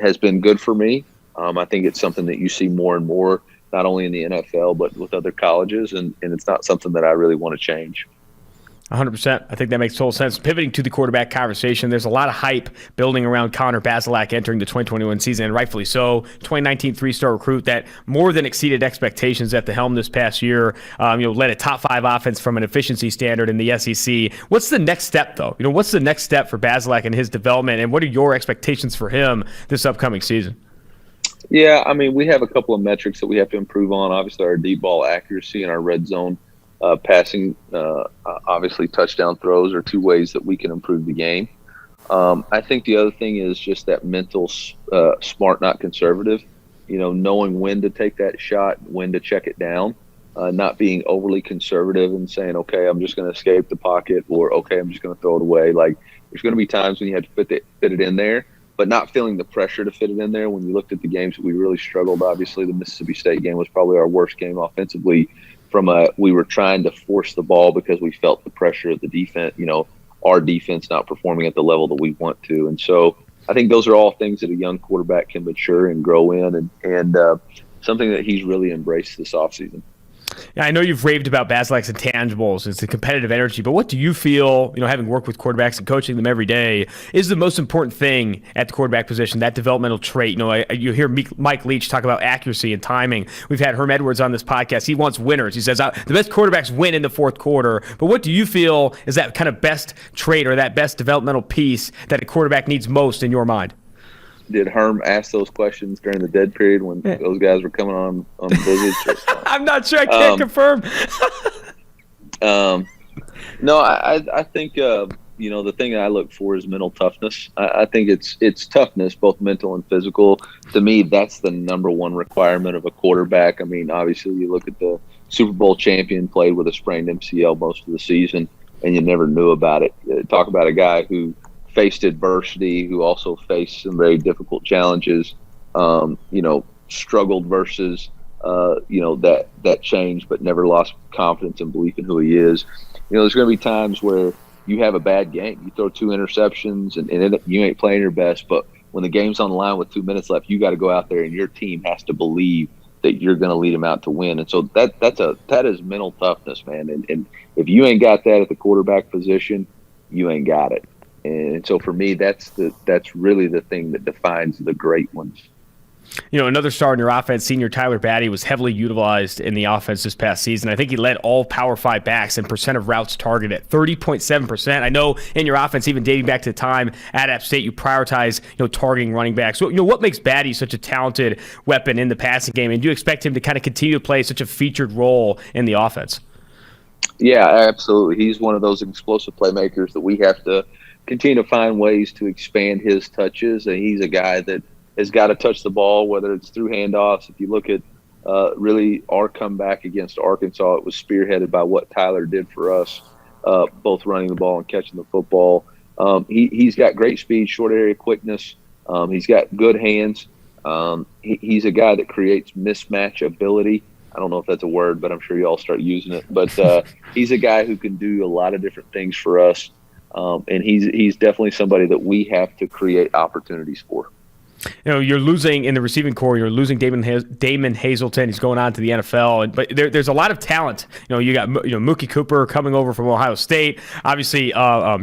has been good for me. I think it's something that you see more and more, not only in the NFL, but with other colleges. And it's not something that I really want to change. 100%. I think that makes total sense. Pivoting to the quarterback conversation, there's a lot of hype building around Connor Bazelak entering the 2021 season, and rightfully so. 2019 three-star recruit that more than exceeded expectations at the helm this past year. Led a top 5 offense from an efficiency standard in the SEC. What's the next step, though? What's the next step for Bazelak and his development, and what are your expectations for him this upcoming season? Yeah, I mean, we have a couple of metrics that we have to improve on. Obviously, our deep ball accuracy and our red zone passing, obviously touchdown throws are two ways that we can improve the game. I think the other thing is just that mental smart, not conservative, knowing when to take that shot, when to check it down, not being overly conservative and saying, okay, I'm just going to escape the pocket, or okay, I'm just going to throw it away. Like, there's going to be times when you have to fit it in there, but not feeling the pressure to fit it in there. When you looked at the games that we really struggled, obviously the Mississippi State game was probably our worst game offensively. We were trying to force the ball because we felt the pressure of the defense, our defense not performing at the level that we want to. And so I think those are all things that a young quarterback can mature and grow in, and something that he's really embraced this offseason. Yeah, I know you've raved about Basilek's intangibles. It's the competitive energy, but what do you feel, having worked with quarterbacks and coaching them every day, is the most important thing at the quarterback position, that developmental trait? You hear Mike Leach talk about accuracy and timing. We've had Herm Edwards on this podcast. He wants winners. He says the best quarterbacks win in the fourth quarter. But what do you feel is that kind of best trait or that best developmental piece that a quarterback needs most in your mind? Did Herm ask those questions during the dead period when those guys were coming on visits? I'm not sure. I can't confirm. No, I think the thing that I look for is mental toughness. I think it's toughness, both mental and physical. To me, that's the number one requirement of a quarterback. I mean, obviously, you look at the Super Bowl champion played with a sprained MCL most of the season, and you never knew about it. Talk about a guy who faced adversity, who also faced some very difficult challenges, struggled versus, that change, but never lost confidence and belief in who he is. There's going to be times where you have a bad game. You throw 2 interceptions and you ain't playing your best, but when the game's on the line with 2 minutes left, you got to go out there and your team has to believe that you're going to lead them out to win. And so that is mental toughness, man. And if you ain't got that at the quarterback position, you ain't got it. And so for me, that's really the thing that defines the great ones. Another star in your offense, senior Tyler Batty, was heavily utilized in the offense this past season. I think he led all Power 5 backs in percent of routes targeted at 30.7%. I know in your offense, even dating back to the time at App State, you prioritize, targeting running backs. So, what makes Batty such a talented weapon in the passing game? And do you expect him to kind of continue to play such a featured role in the offense? Yeah, absolutely. He's one of those explosive playmakers that we have to continue to find ways to expand his touches. And he's a guy that has got to touch the ball, whether it's through handoffs. If you look at really our comeback against Arkansas, it was spearheaded by what Tyler did for us, both running the ball and catching the football. He's got great speed, short area quickness. He's got good hands. He's a guy that creates mismatch ability. I don't know if that's a word, but I'm sure you all start using it. But he's a guy who can do a lot of different things for us. And he's definitely somebody that we have to create opportunities for. You're losing in the receiving corps. You're losing Damon Hazelton. He's going on to the NFL. But there's a lot of talent. You got Mookie Cooper coming over from Ohio State. Obviously,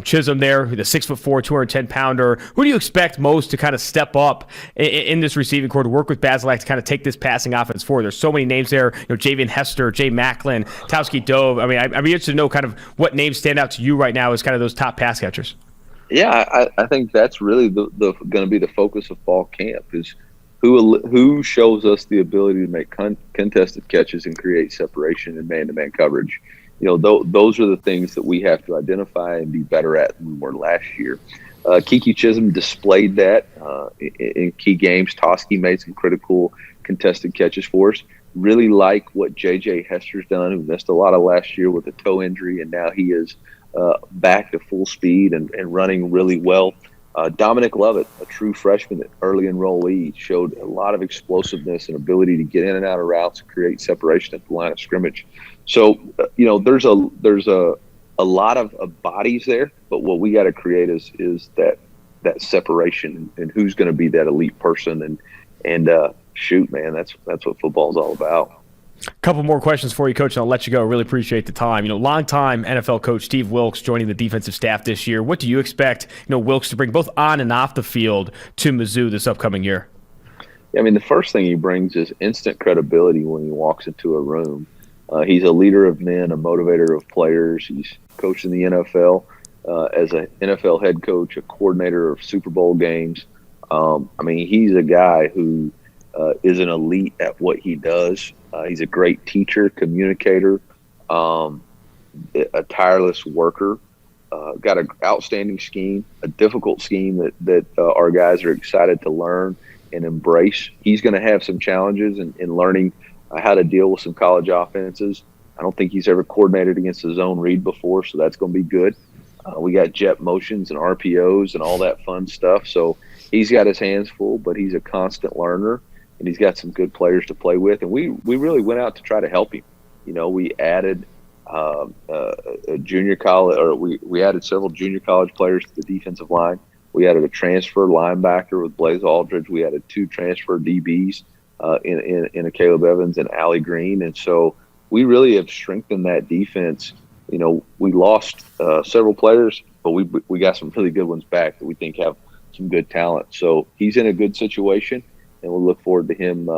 Chisholm there, the 6'4", 210-pounder. Who do you expect most to kind of step up in this receiving corps to work with Basilek to kind of take this passing offense forward? There's so many names there. Xavien Hester, Jay Macklin, Towski Dove. I mean, I'd be interested to know kind of what names stand out to you right now as kind of those top pass catchers. Yeah, I think that's really the going to be the focus of fall camp is who shows us the ability to make contested catches and create separation in man-to-man coverage. Those are the things that we have to identify and be better at than we were last year. Kiki Chisholm displayed that in key games. Towski made some critical contested catches for us. Really like what J.J. Hester's done, who missed a lot of last year with a toe injury, and now he is back to full speed and running really well. Dominic Lovett, a true freshman, early enrollee, showed a lot of explosiveness and ability to get in and out of routes and create separation at the line of scrimmage. So, there's a lot of bodies there, but what we got to create is that separation and who's going to be that elite person. And shoot, man, that's what football's all about. Couple more questions for you, Coach, and I'll let you go. Really appreciate the time. Longtime NFL coach Steve Wilks joining the defensive staff this year. What do you expect, Wilks to bring both on and off the field to Mizzou this upcoming year? Yeah, I mean, the first thing he brings is instant credibility when he walks into a room. He's a leader of men, a motivator of players. He's coached in the NFL as an NFL head coach, a coordinator of Super Bowl games. I mean, he's a guy who is an elite at what he does. He's a great teacher, communicator, a tireless worker. Got an outstanding scheme, a difficult scheme that our guys are excited to learn and embrace. He's going to have some challenges in learning how to deal with some college offenses. I don't think he's ever coordinated against a zone read before, so that's going to be good. We got jet motions and RPOs and all that fun stuff. So he's got his hands full, but he's a constant learner, and he's got some good players to play with. And we really went out to try to help him. We added a junior college, or we added several junior college players to the defensive line. We added a transfer linebacker with Blaze Aldridge. We added 2 transfer DBs in a Caleb Evans and Allie Green. And so we really have strengthened that defense. We lost several players, but we got some really good ones back that we think have some good talent. So he's in a good situation, and we'll look forward to him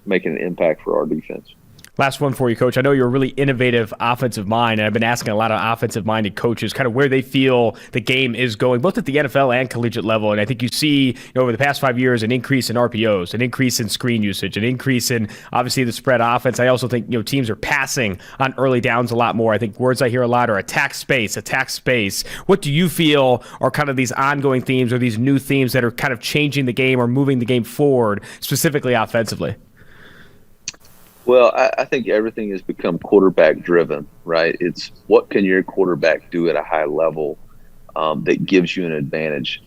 making an impact for our defense. Last one for you, Coach. I know you're a really innovative offensive mind, and I've been asking a lot of offensive-minded coaches kind of where they feel the game is going, both at the NFL and collegiate level. And I think you see over the past 5 years an increase in RPOs, an increase in screen usage, an increase in, obviously, the spread offense. I also think teams are passing on early downs a lot more. I think words I hear a lot are attack space. What do you feel are kind of these ongoing themes or these new themes that are kind of changing the game or moving the game forward, specifically offensively? Well, I think everything has become quarterback driven, right? It's what can your quarterback do at a high level that gives you an advantage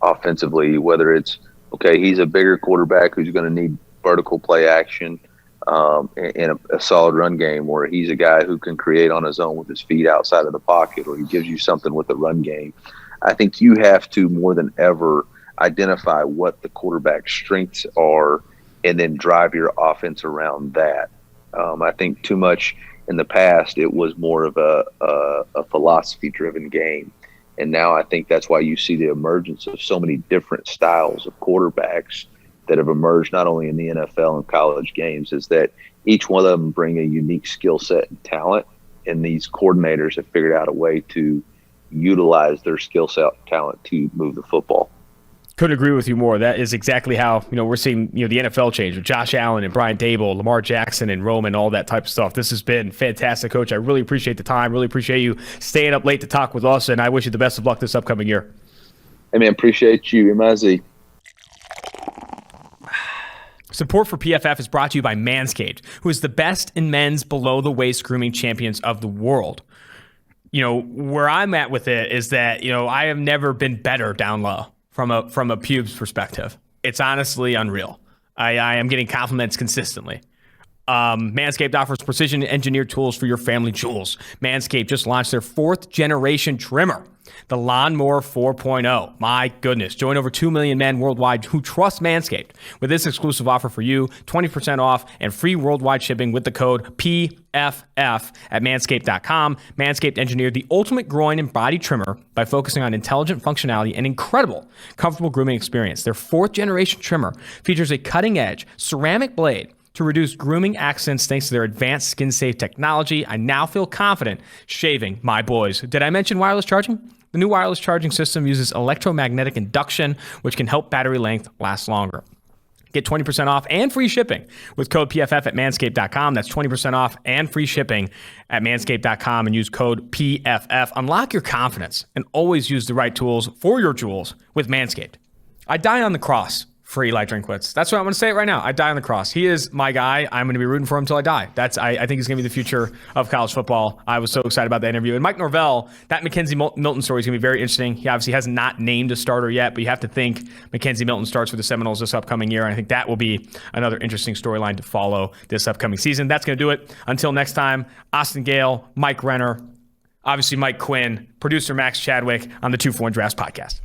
offensively, whether it's, okay, he's a bigger quarterback who's going to need vertical play action and a solid run game, or he's a guy who can create on his own with his feet outside of the pocket, or he gives you something with the run game. I think you have to, more than ever, identify what the quarterback's strengths are and then drive your offense around that. I think too much in the past, it was more of a philosophy-driven game. And now I think that's why you see the emergence of so many different styles of quarterbacks that have emerged not only in the NFL and college games, is that each one of them bring a unique skill set and talent, and these coordinators have figured out a way to utilize their skill set talent to move the football. Couldn't agree with you more. That is exactly how we're seeing the NFL change with Josh Allen and Brian Dable, Lamar Jackson and Roman, all that type of stuff. This has been fantastic, Coach. I really appreciate the time. Really appreciate you staying up late to talk with us, and I wish you the best of luck this upcoming year. Hey, man, appreciate you, MIZ. Support for PFF is brought to you by Manscaped, who is the best in men's below-the-waist grooming champions of the world. Where I'm at with it is that I have never been better down low. From a pubes perspective, it's honestly unreal. I am getting compliments consistently. Manscaped offers precision engineered tools for your family jewels. Manscaped just launched their 4th generation trimmer, the Lawnmower 4.0. My goodness. Join over 2 million men worldwide who trust Manscaped with this exclusive offer for you, 20% off and free worldwide shipping with the code PFF at manscaped.com. Manscaped engineered the ultimate groin and body trimmer by focusing on intelligent functionality and incredible, comfortable grooming experience. Their 4th generation trimmer features a cutting-edge ceramic blade to reduce grooming accidents thanks to their advanced skin-safe technology. I now feel confident shaving my boys. Did I mention wireless charging? The new wireless charging system uses electromagnetic induction, which can help battery length last longer. Get 20% off and free shipping with code PFF at manscaped.com. That's 20% off and free shipping at manscaped.com, and use code PFF. Unlock your confidence and always use the right tools for your jewels with Manscaped. I died on the cross for Eliah Drinkwitz. That's what I'm going to say it right now. I die on the cross. He is my guy. I'm going to be rooting for him until I die. I think he's going to be the future of college football. I was so excited about that interview. And Mike Norvell, that Mackenzie Milton story is going to be very interesting. He obviously has not named a starter yet, but you have to think Mackenzie Milton starts for the Seminoles this upcoming year. And I think that will be another interesting storyline to follow this upcoming season. That's going to do it. Until next time, Austin Gayle, Mike Renner, obviously Mike Quinn, producer Max Chadwick on the 2-for-1 Drafts podcast.